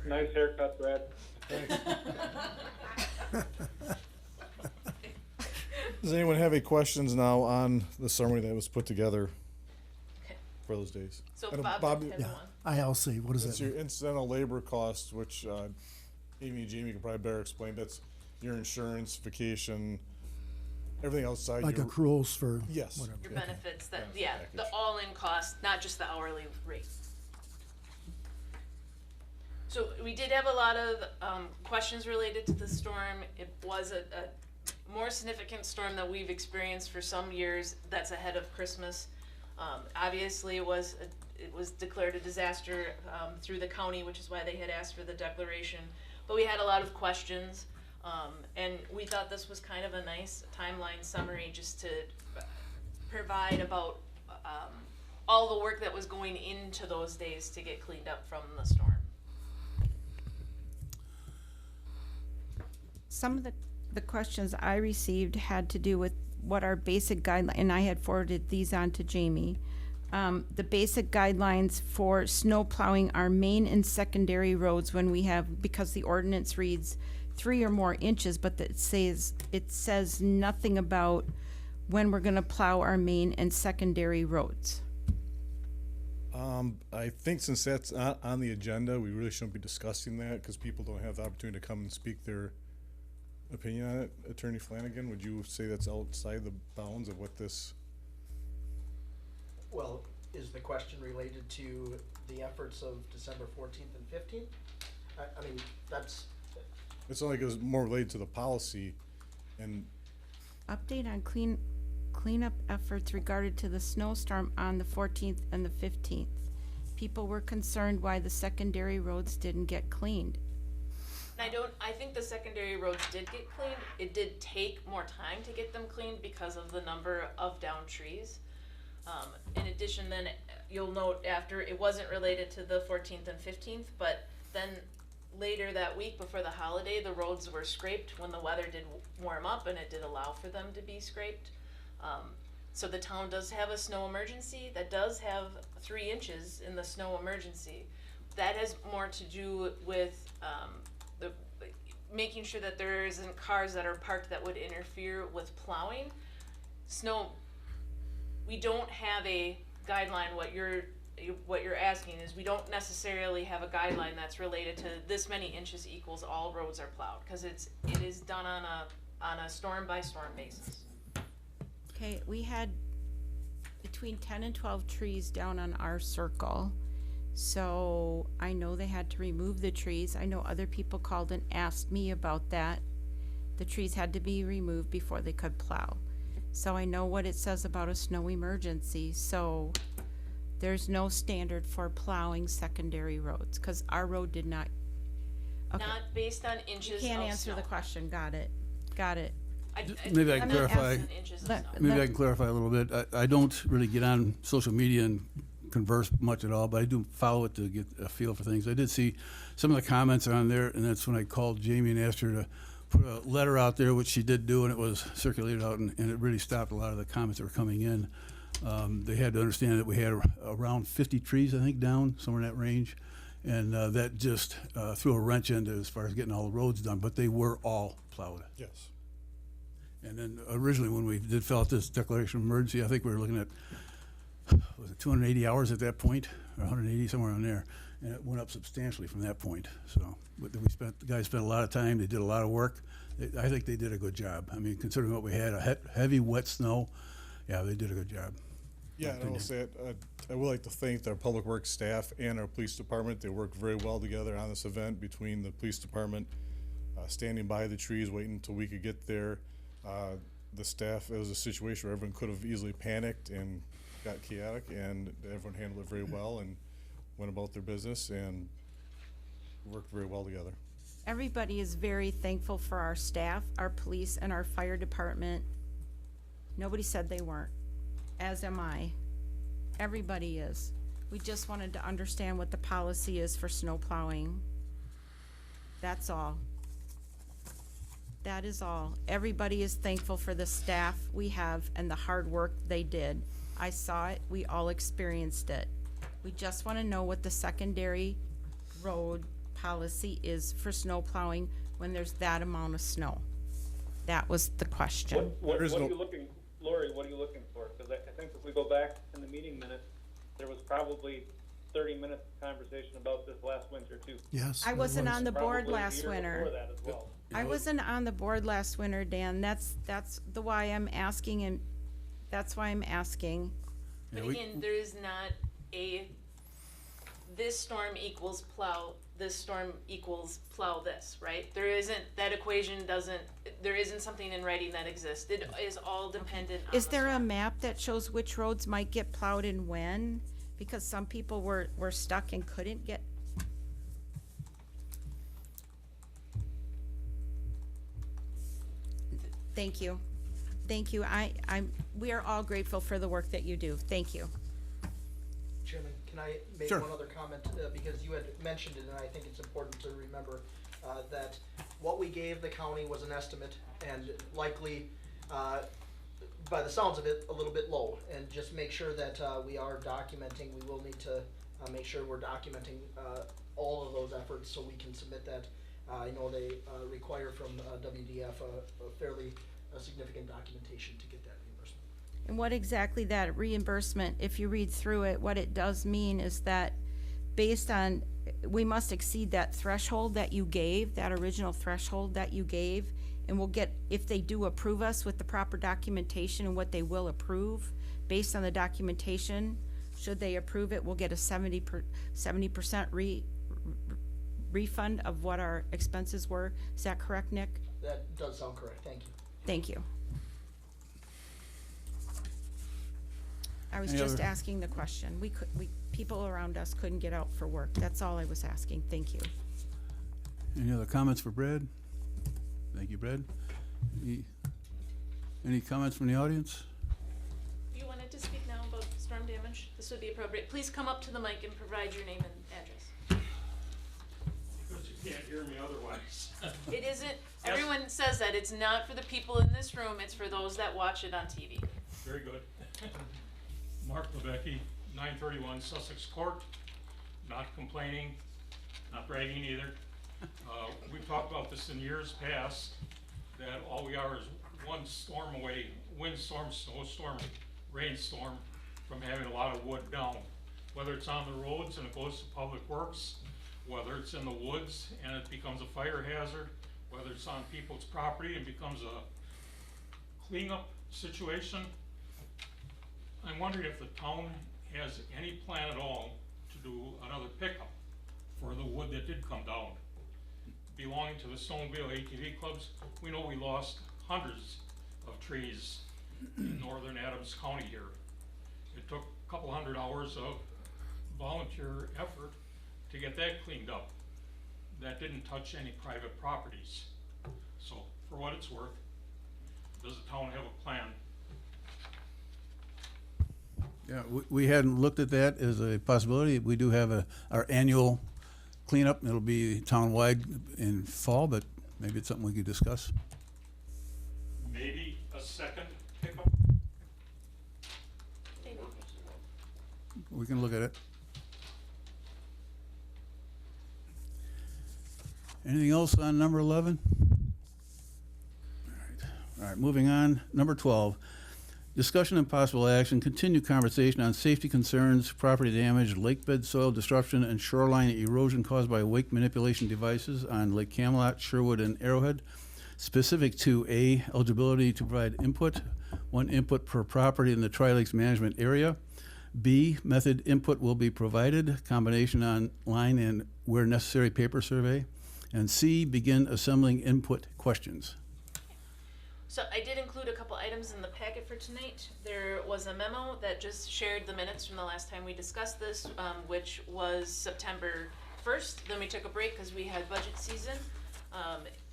Nice haircut, Brad. Does anyone have any questions now on the summary that was put together Okay. for those days? So And, Bob has Yeah, one. ILC, what does It's that your mean? incidental labor cost, which Amy and Jamie can probably better explain. That's your insurance, vacation, everything outside Like your. accruals for Yes. whatever. Your benefits, that, Benefit yeah, the package. all-in cost, not just the hourly rate. So we did have a lot of, questions related to the storm. It was a more significant storm that we've experienced for some years that's ahead of Christmas. Obviously, it was declared a disaster, through the county, which is why they had asked for the declaration. But we had a lot of questions, and we thought this was kind of a nice timeline summary just to provide about all the work that was going into those days to get cleaned up from the storm. Some of the questions I received had to do with what our basic guideline, and I had forwarded these on to Jamie. The basic guidelines for snow plowing our main and secondary roads when we have, because the ordinance reads 3 or more inches, but it says nothing about when we're gonna plow our main and secondary roads. I think since that's not on the agenda, we really shouldn't be discussing that because people don't have the opportunity to come and speak their opinion on it. Attorney Flanagan, would you say that's outside the bounds of what this? Well, is the question related to the efforts of December 14th and 15th? I mean, that's, It's only because more related to the policy, and Update on cleanup efforts regarding to the snowstorm on the 14th and the 15th. People were concerned why the secondary roads didn't get cleaned. I think the secondary roads did get cleaned. It did take more time to get them cleaned because of the number of downed trees. In addition, then you'll note after, it wasn't related to the 14th and 15th, but then later that week before the holiday, the roads were scraped when the weather did warm up, and it did allow for them to be scraped. So the town does have a snow emergency that does have 3 inches in the snow emergency. That has more to do with making sure that there isn't cars that are parked that would interfere with plowing. Snow, we don't have a guideline. What you're asking is, we don't necessarily have a guideline that's related to this many inches equals all roads are plowed, because it is done on a storm by storm basis. Okay, we had between 10 and 12 trees down on our circle. So I know they had to remove the trees. I know other people called and asked me about that. The trees had to be removed before they could plow. So I know what it says about a snow emergency. So there's no standard for plowing secondary roads, because our road did not. Okay, Not based on you inches can't of answer snow. the question. Got it. Maybe I can I'm not clarify. asking inches of Let- snow. Maybe I can clarify a little bit. I don't really get on social media and converse much at all, but I do follow it to get a feel for things. I did see some of the comments on there, and that's when I called Jamie and asked her to put a letter out there, which she did do, and it was circulated out, and it really stopped a lot of the comments that were coming in. They had to understand that we had around 50 trees, I think, down, somewhere in that range, and that just threw a wrench into as far as getting all the roads done, but they were all plowed. yes. And then originally, when we did fill out this declaration of emergency, I think we were looking at, was it 280 hours at that point, or 180, somewhere on there, and it went up substantially from that point. So, but the guys spent a lot of time. They did a lot of work. I think they did a good job. I mean, considering what we had, heavy, wet snow, yeah, they did a good job. Yeah, and I will say, I would like to thank our public works staff and our police department. They worked very well together on this event, between the police department standing by the trees, waiting until we could get there. The staff, it was a situation where everyone could have easily panicked and got chaotic, and everyone handled it very well and went about their business. And worked very well together. Everybody is very thankful for our staff, our police, and our fire department. Nobody said they weren't, as am I. Everybody is. We just wanted to understand what the policy is for snow plowing. That's all. That is all. Everybody is thankful for the staff we have and the hard work they did. I saw it, we all experienced it. We just want to know what the secondary road policy is for snow plowing when there's that amount of snow. That was the question. What There is are no- you looking, Lori, what are you looking for? Because I think if we go back in the meeting minutes, there was probably 30 minutes of conversation about this last winter too. Yes. I it wasn't was. on the board Probably last year winter. before that as well. I wasn't on the board last winter, Dan. That's the why I'm asking, and that's why I'm asking. But Yeah, we- again, there is not a, this storm equals plow, this storm equals plow this, right? There isn't, that equation doesn't, there isn't something in writing that exists. It is all dependent on Is the there a storm. map that shows which roads might get plowed and when? Because some people were stuck and couldn't get. Thank you. Thank you. We are all grateful for the work that you do. Thank you. Chairman, can I make Sure. one other comment, because you had mentioned it, and I think it's important to remember, that what we gave the county was an estimate, and likely, by the sounds of it, a little bit low, and just make sure that, we are documenting, we will need to, make sure we're documenting, all of those efforts, so we can submit that. I know they, require from, WDF a fairly, significant documentation to get that reimbursement. And what exactly that reimbursement, if you read through it, what it does mean is that based on, we must exceed that threshold that you gave, that original threshold that you gave, and we'll get, if they do approve us with the proper documentation and what they will approve, based on the documentation, should they approve it, we'll get a 70% refund of what our expenses were. Is that correct, Nick? That does sound correct, thank you. Thank you. I was Any just other- asking the question. People around us couldn't get out for work. That's all I was asking. Thank you. Any other comments for Brad? Thank you, Brad. Any comments from the audience? If you wanted to speak now about storm damage, this would be appropriate. Please come up to the mic and provide your name and address. Because you can't hear me otherwise. It isn't, everyone says that, it's not for the people in this room, it's for those that watch it on TV. Very good. Mark Lebecki, 931 Sussex Court, not complaining, not bragging either. We've talked about this in years past, that all we are is one storm away, windstorm, snowstorm, rainstorm, from having a lot of wood down. Whether it's on the roads and it goes to Public Works, whether it's in the woods and it becomes a fire hazard, whether it's on people's property and becomes a cleanup situation. I'm wondering if the town has any plan at all to do another pickup for the wood that did come down. Belonging to the Stoneville ATV clubs, we know we lost hundreds of trees in northern Adams County here. It took a couple hundred hours of volunteer effort to get that cleaned up. That didn't touch any private properties. So, for what it's worth, does the town have a plan? Yeah, we hadn't looked at that as a possibility. We do have our annual cleanup. It'll be town-wide in fall, but maybe it's something we could discuss. Maybe a second pickup? We can look at it. Anything else on number 11? All right, moving on. Number 12, discussion and possible action, continued conversation on safety concerns, property damage, lake bed soil disruption, and shoreline erosion caused by wake manipulation devices on Lake Camelot, Sherwood, and Arrowhead, specific to A, eligibility to provide input, one input per property in the Tri-Lakes Management Area. B, method input will be provided, combination online and where necessary paper survey. And C, begin assembling input questions. So I did include a couple items in the packet for tonight. There was a memo that just shared the minutes from the last time we discussed this, which was September first, then we took a break because we had budget season.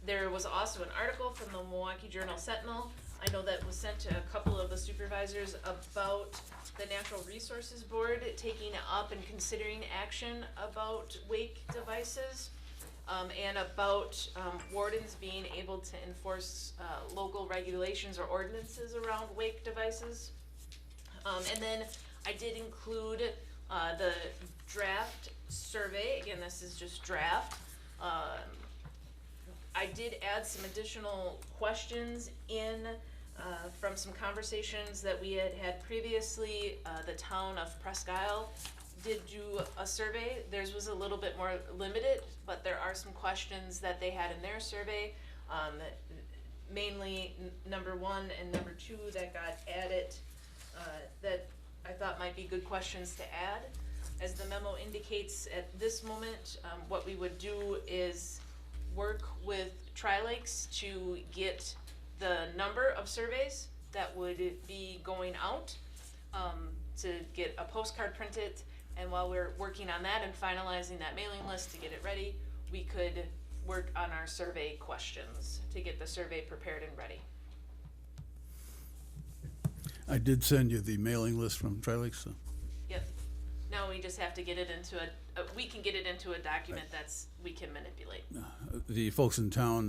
There was also an article from the Milwaukee Journal Sentinel. I know that was sent to a couple of the supervisors about the Natural Resources Board taking up and considering action about wake devices, and about wardens being able to enforce local regulations or ordinances around wake devices. And then I did include the draft survey. Again, this is just draft. I did add some additional questions in from some conversations that we had had previously. The town of Presque Isle did do a survey. Theirs was a little bit more limited, but there are some questions that they had in their survey. Mainly number 1 and number 2 that got added that I thought might be good questions to add. As the memo indicates, at this moment, what we would do is work with Tri-Lakes to get the number of surveys that would be going out, to get a postcard printed, and while we're working on that and finalizing that mailing list to get it ready, we could work on our survey questions to get the survey prepared and ready. I did send you the mailing list from Tri-Lakes, so. Yep. Now we just have to get it into we can get it into a document we can manipulate. The folks in town,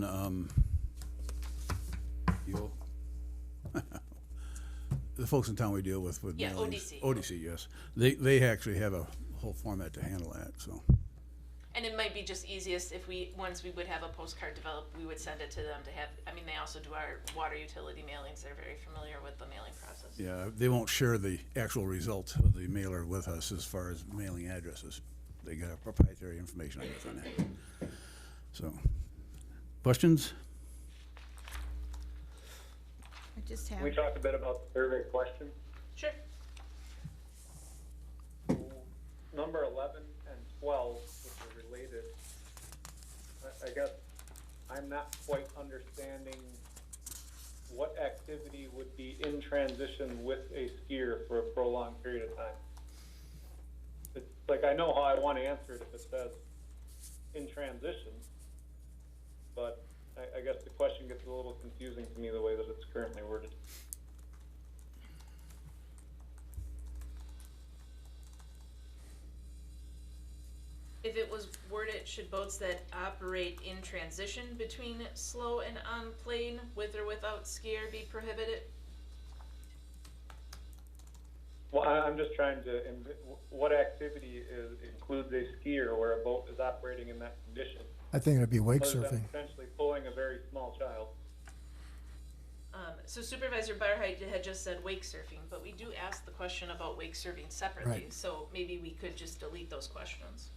the folks in town we deal with Yeah, mailings. ODC. ODC, yes. They actually have a whole format to handle that, so. And it might be just easiest if once we would have a postcard developed, we would send it to them to have, they also do our water utility mailings. They're very familiar with the mailing process. Yeah, they won't share the actual result of the mailer with us as far as mailing addresses. They got proprietary information, I guess, on that. So, questions? I just have. Can we talk a bit about the survey question? Sure. Number 11 and 12, which are related, I guess I'm not quite understanding what activity would be in transition with a skier for a prolonged period of time. It's like, I know how I want to answer it if it says in transition, but I guess the question gets a little confusing to me the way that it's currently worded. If it was worded, should boats that operate in transition between slow and on plane with or without skier be prohibited? Well, I'm just trying to, what activity includes a skier where a boat is operating in that condition? I think it'd be wake Other than surfing. potentially pulling a very small child. So Supervisor Barheit had just said wake surfing, but we do ask the question about wake surfing separately, Right. so maybe we could just delete those questions.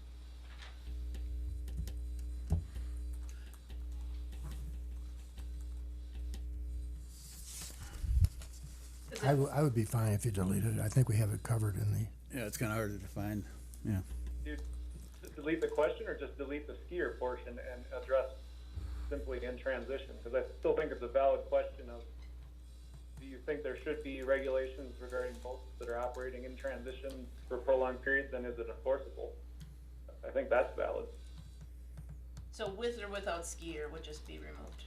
Is it- I would be fine if you deleted it. I think we have it covered in the, Yeah, it's kind of hard to define, yeah. Do you delete the question or just delete the skier portion and address simply in transition? Because I still think it's a valid question of, do you think there should be regulations regarding boats that are operating in transition for prolonged periods, and is it enforceable? I think that's valid. So with or without skier would just be removed.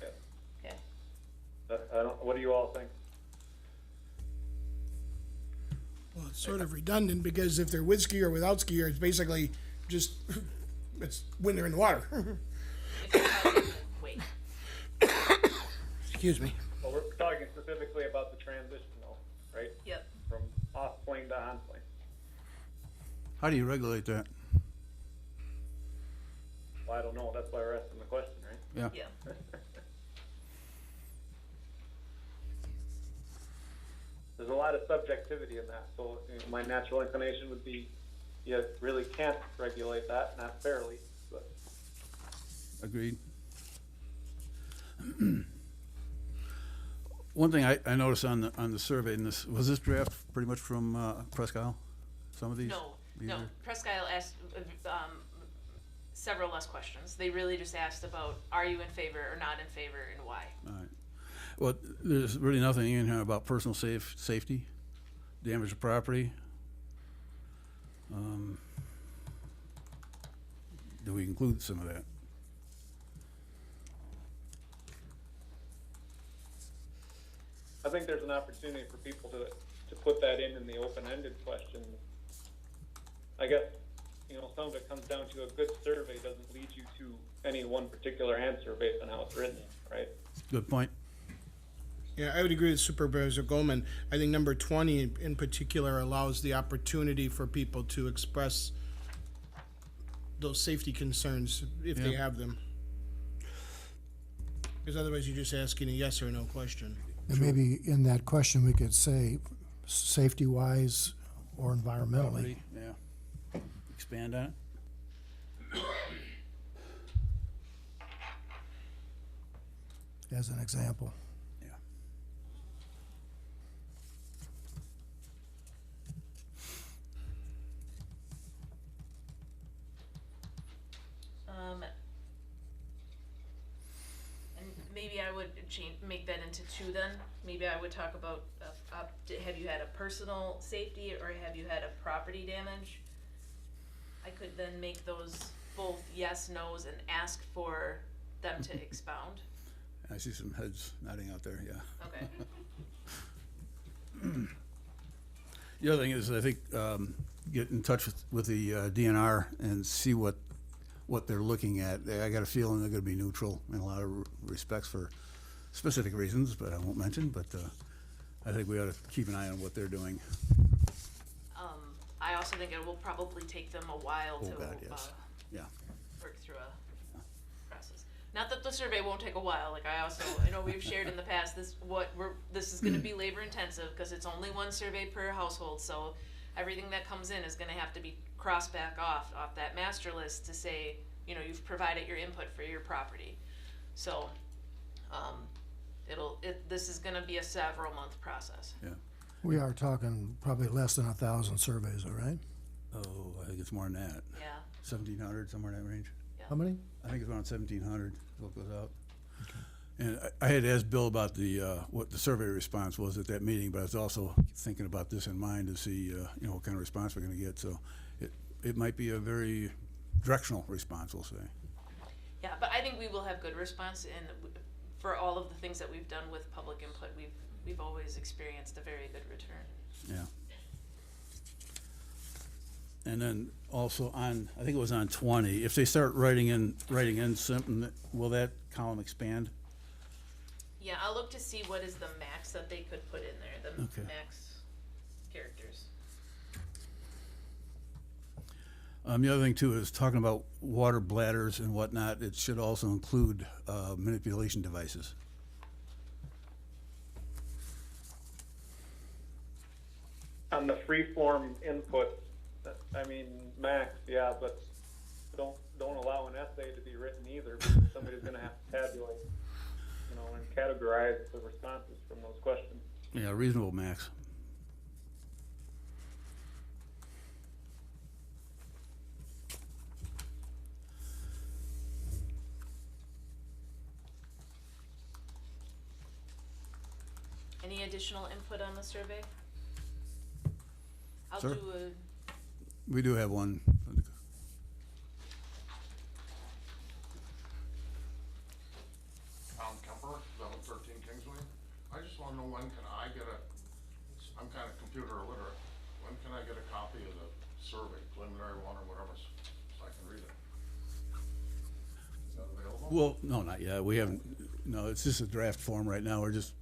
Yeah. Okay. I don't, what do you all think? Well, it's sort of redundant because if they're with skier or without skier, it's basically just, it's when they're in the water. If you're out, then wait. Excuse me. Well, we're talking specifically about the transition though, right? Yep. From off plane to on plane. How do you regulate that? Well, I don't know, that's why we're asking the question, right? Yeah. Yeah. There's a lot of subjectivity in that, so my natural inclination would be, you really can't regulate that, not fairly, but. Agreed. One thing I noticed on the survey, and was this draft pretty much from Presque Isle? Some of these? No, These no. are- Presque Isle asked several less questions. They really just asked about, are you in favor or not in favor, and why? All right. Well, there's really nothing in here about personal safety, damage to property. do we include some of that? I think there's an opportunity for people to put that in the open-ended question. I guess, some of it comes down to a good survey doesn't lead you to any one particular answer based on how it's written, right? Good point. Yeah, I would agree with Supervisor Goldman. I think number 20 in particular allows the opportunity for people to express those safety concerns if they Yeah. have them. Because otherwise you're just asking a yes or no question. And maybe in that question, we could say, safety-wise or environmentally. Yeah. Expand on it? As an example. Yeah. And maybe I would make that into two then. Maybe I would talk about, have you had a personal safety or have you had a property damage? I could then make those both yes, no's, and ask for them to expound. I see some heads nodding out there, yeah. Okay. The other thing is, I think, get in touch with the DNR and see what they're looking at. I got a feeling they're gonna be neutral in a lot of respects for specific reasons, but I won't mention, but I think we ought to keep an eye on what they're doing. I also think it will probably take them a while Oh, to, God, yes. Yeah. work through a process. Not that the survey won't take a while, like I know we've shared in the past, this is gonna be labor intensive, cause it's only one survey per household, so everything that comes in is gonna have to be crossed back off that master list to say, you've provided your input for your property. So, this is gonna be a several month process. Yeah. We are talking probably less than 1,000 surveys, all right? Oh, I think it's more than that. Yeah, 1,700, somewhere in that range. How many? I think it's around 1,700, what goes out. And I had asked Bill about what the survey response was at that meeting, but I was also thinking about this in mind to see, what kind of response we're gonna get. So it might be a very directional response, we'll say. yeah, but I think we will have good response, and for all of the things that we've done with public input, we've always experienced a very good return. Yeah. And then also on, I think it was on 20, if they start writing in something, will that column expand? Yeah, I'll look to see what is the max that they could put in there, the Okay. max characters. The other thing too is talking about water bladders and whatnot, it should also include manipulation devices. On the free-form input, max, yeah, but don't allow an essay to be written either, because somebody's gonna have to tabulate, and categorize the responses from those questions. Yeah, reasonable max. Any additional input on the survey? I'll Sir? do a, We do have one. Tom Kemper, 1113 Kingsway. I just want to know, when can I get I'm kind of computer illiterate, when can I get a copy of the survey, preliminary one or whatever, so I can read it? Is that available? Well, no, not yet. We haven't, no, it's just a draft form right now. We're just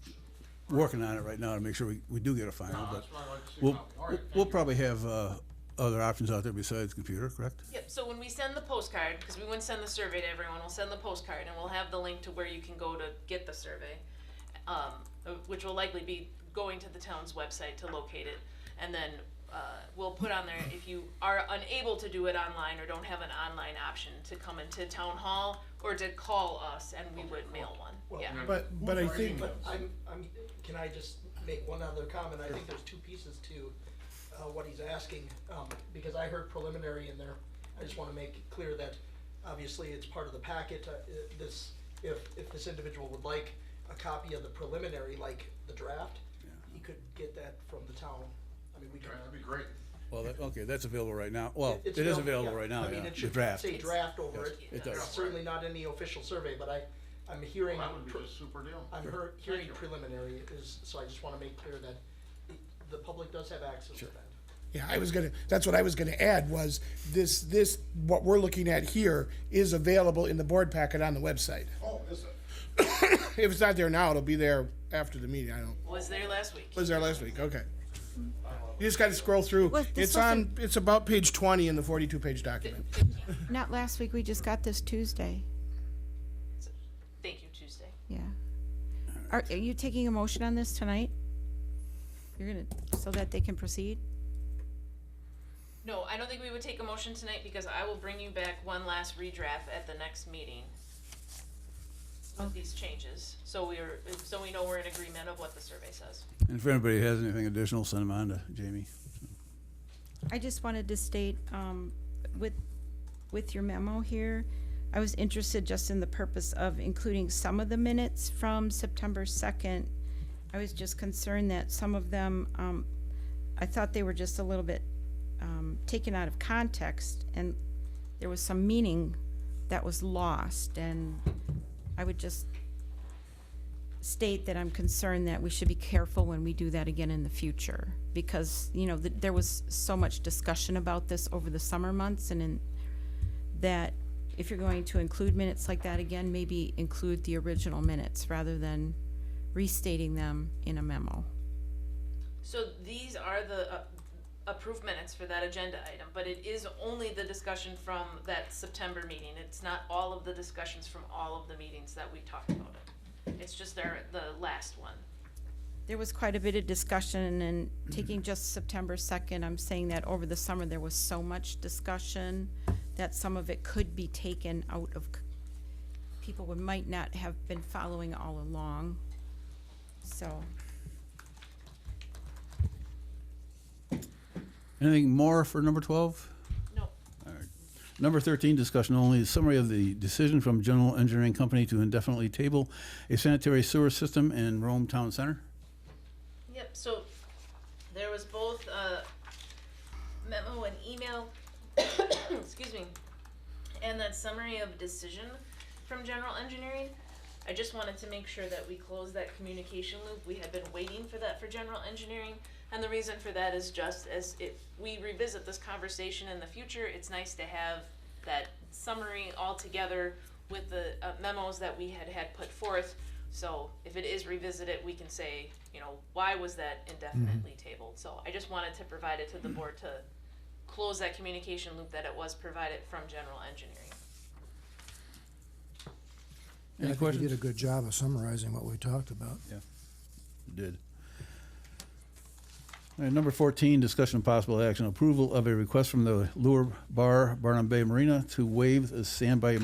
working on it right now to make sure we do get a final, No, but that's why I'd like to see a we'll, copy. All right, thank we'll you. probably have other options out there besides computer, correct? yep, so when we send the postcard, because we wouldn't send the survey to everyone, we'll send the postcard and we'll have the link to where you can go to get the survey. Which will likely be going to the town's website to locate it. And then, we'll put on there, if you are unable to do it online or don't have an online option, to come into town hall or to call us and we would mail one, Well, yeah. But I think, But can I just make one other comment? I think there's two pieces to what he's asking, because I heard preliminary in there. I just wanna make it clear that obviously it's part of the packet. If this individual would like a copy of the preliminary, like the draft, he could get that from the town. We can, Okay, that'd be great. Well, okay, that's available right now. Well, It's it is available yeah. right now, I mean, yeah, it the should draft. say draft over it. It does. It's certainly not any official survey, but I'm hearing, That would be just super deal. hearing preliminary is, so I just wanna make clear that the public does have access to that. Yeah, that's what I was gonna add was this, what we're looking at here is available in the board packet on the website. Oh, is it? If it's not there now, it'll be there after the meeting. I don't, Was there last week. was there last week? Okay. You just gotta scroll through. Well, this It's about page 20 in the 42-page document. Not last week, we just got this Tuesday, Thank you, Tuesday. yeah. Are you taking a motion on this tonight? You're gonna, so that they can proceed? No, I don't think we would take a motion tonight because I will bring you back one last redraft at the next meeting with these changes. So we know we're in agreement of what the survey says. And if anybody has anything additional, send them on to Jamie. I just wanted to state, with your memo here, I was interested just in the purpose of including some of the minutes from September 2nd. I was just concerned that some of them, I thought they were just a little bit taken out of context, and there was some meaning that was lost, and I would just state that I'm concerned that we should be careful when we do that again in the future, because, you know, there was so much discussion about this over the summer months, and in that, if you're going to include minutes like that again, maybe include the original minutes rather than restating them in a memo. So these are the approved minutes for that agenda item, but it is only the discussion from that September meeting. It's not all of the discussions from all of the meetings that we talked about it. It's just the last one. There was quite a bit of discussion, and taking just September 2nd, I'm saying that over the summer, there was so much discussion that some of it could be taken out of, people might not have been following all along, so. Anything more for number 12? No. All right. Number 13, discussion only, summary of the decision from General Engineering Company to indefinitely table a sanitary sewer system in Rome Town Center. Yep, so there was both a memo and email, excuse me, and that summary of decision from General Engineering. I just wanted to make sure that we close that communication loop. We had been waiting for that for General Engineering, and the reason for that is just as if we revisit this conversation in the future, it's nice to have that summary all together with the memos that we had put forth. So if it is revisited, we can say, you know, why was that indefinitely tabled? So I just wanted to provide it to the board to close that communication loop that it was provided from General Engineering. Any I think questions? you did a good job of summarizing what we talked about. Yeah, you did. All right, number 14, discussion of possible action, approval of a request from the Lure Bar, Barnum Bay Marina to waive the standby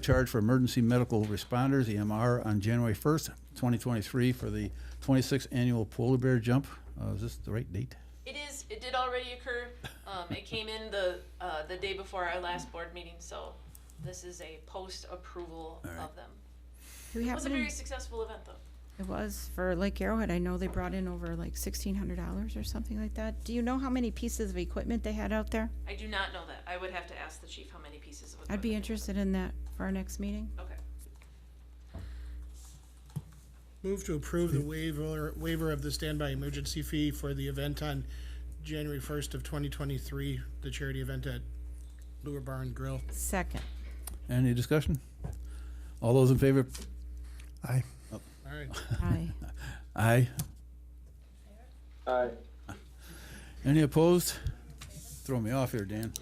charge for emergency medical responders, EMR, on January 1st, 2023 for the 26th annual polar bear jump. Is this the right date? It is, it did already occur. It came in the day before our last board meeting, so this is a post-approval of them. Do we It was a happen to- very successful event, though. It was for Lake Arrowhead. I know they brought in over like $1,600 or something like that. Do you know how many pieces of equipment they had out there? I do not know that. I would have to ask the chief how many pieces of I'd be equipment. interested in that for our next meeting. Okay. Move to approve the waiver of the standby emergency fee for the event on January 1st of 2023, the charity event at Lure Bar and Grill. Second. Any discussion? All those in favor? Aye. All right. Aye. Aye. Aye. Any opposed? Throw me off here, Dan.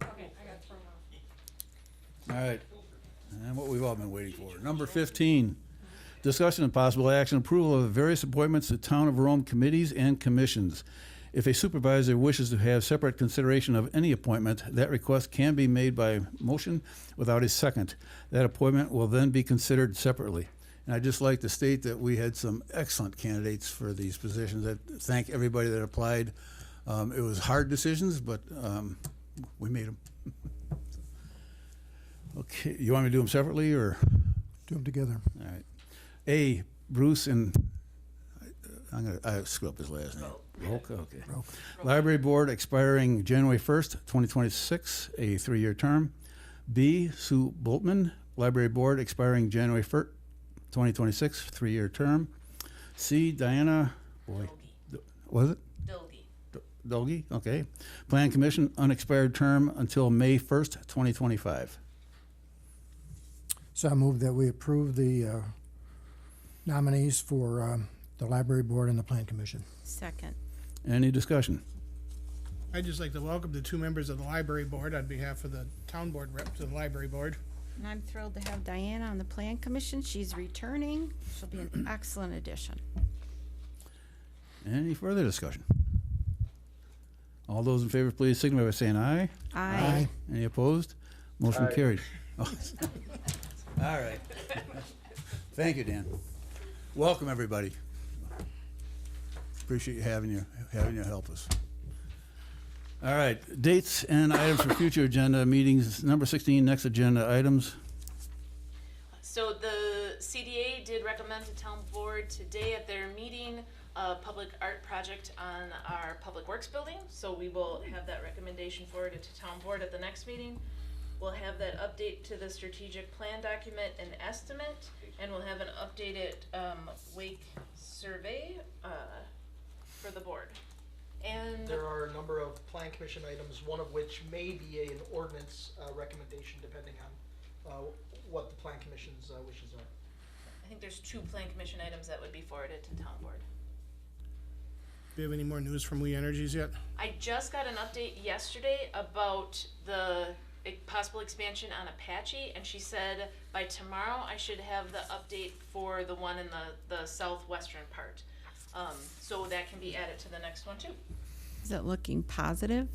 Okay, I got thrown off. All right, and what we've all been waiting for. Number 15, discussion and possible action, approval of various appointments to Town of Rome committees and commissions. If a supervisor wishes to have separate consideration of any appointment, that request can be made by motion without a second. That appointment will then be considered separately. And I'd just like to state that we had some excellent candidates for these positions. I thank everybody that applied. It was hard decisions, but we made them. Okay, you want me to do them separately, or? Do them together. All right. A, Bruce, and I screw up his last name. Okay. Library Board expiring January 1st, 2026, a 3-year term. B, Sue Boltman, Library Board expiring January 1st, 2026, 3-year term. C, Diana, was it? Dolgy, okay. Plan Commission, unexpired term until May 1st, 2025. So I move that we approve the nominees for the Library Board and the Plan Commission. Second. Any discussion? I'd just like to welcome the 2 members of the library board on behalf of the town board rep to the library board. And I'm thrilled to have Diana on the Plan Commission. She's returning. She'll be an excellent addition. Any further discussion? All those in favor, please signify by saying aye. Aye. Any opposed? Motion Aye. carried. All right. Thank you, Dan. Welcome, everybody. Appreciate you having you help us. All right, dates and items for future agenda meetings. Number 16, next agenda items. So the CDA did recommend to town board today at their meeting a public art project on our Public Works building. So we will have that recommendation forwarded to town board at the next meeting. We'll have that update to the strategic plan document and estimate, and we'll have an updated wake survey for the board. And There are a number of plan commission items, one of which may be an ordinance recommendation depending on what the plan commission's wishes are. I think there's 2 plan commission items that would be forwarded to town board. Do you have any more news from We Energies yet? I just got an update yesterday about the possible expansion on Apache, and she said by tomorrow I should have the update for the one in the southwestern part. So that can be added to the next one too. Is it looking positive?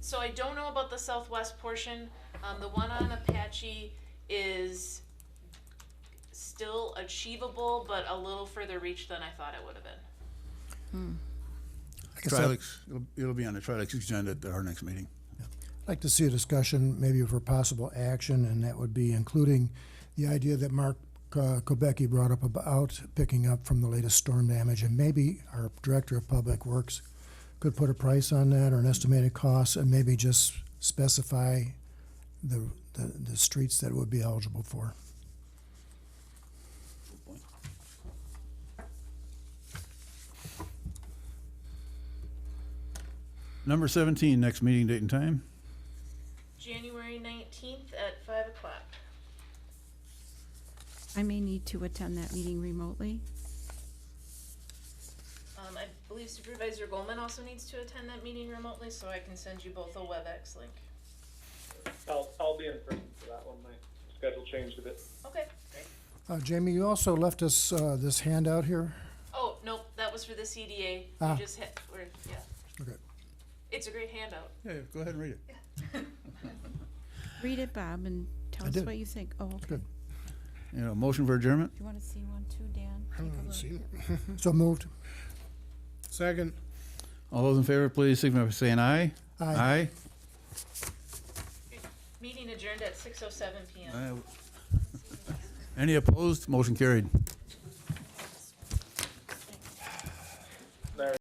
So I don't know about the southwest portion. The one on Apache is still achievable, but a little further reach than I thought it would have been. I guess I'd Trilix, it'll be on the Trilix agenda at our next meeting. like to see a discussion maybe for possible action, and that would be including the idea that Mark Kobecki brought up about picking up from the latest storm damage, and maybe our Director of Public Works could put a price on that or an estimated cost, and maybe just specify the streets that it would be eligible for. Number 17, next meeting date and time. January 19th at 5 o'clock. I may need to attend that meeting remotely. I believe Supervisor Goldman also needs to attend that meeting remotely, so I can send you both a WebEx link. I'll be in person for that one. My schedule changed a bit. Okay, great. Jamie, you also left us this handout here. Oh, nope, that was for the CDA. Ah. We just yeah. Okay. It's a great handout. Yeah, go ahead and read it. Read it, Bob, and tell I us did. what you think. Oh, okay. Good. You know, motion for adjournment. Do you want to see one too, Dan? I Take a haven't look. seen it. So moved. Second. All those in favor, please signify by saying aye. Aye. Meeting adjourned at 6:07 p.m. Any opposed? Motion carried.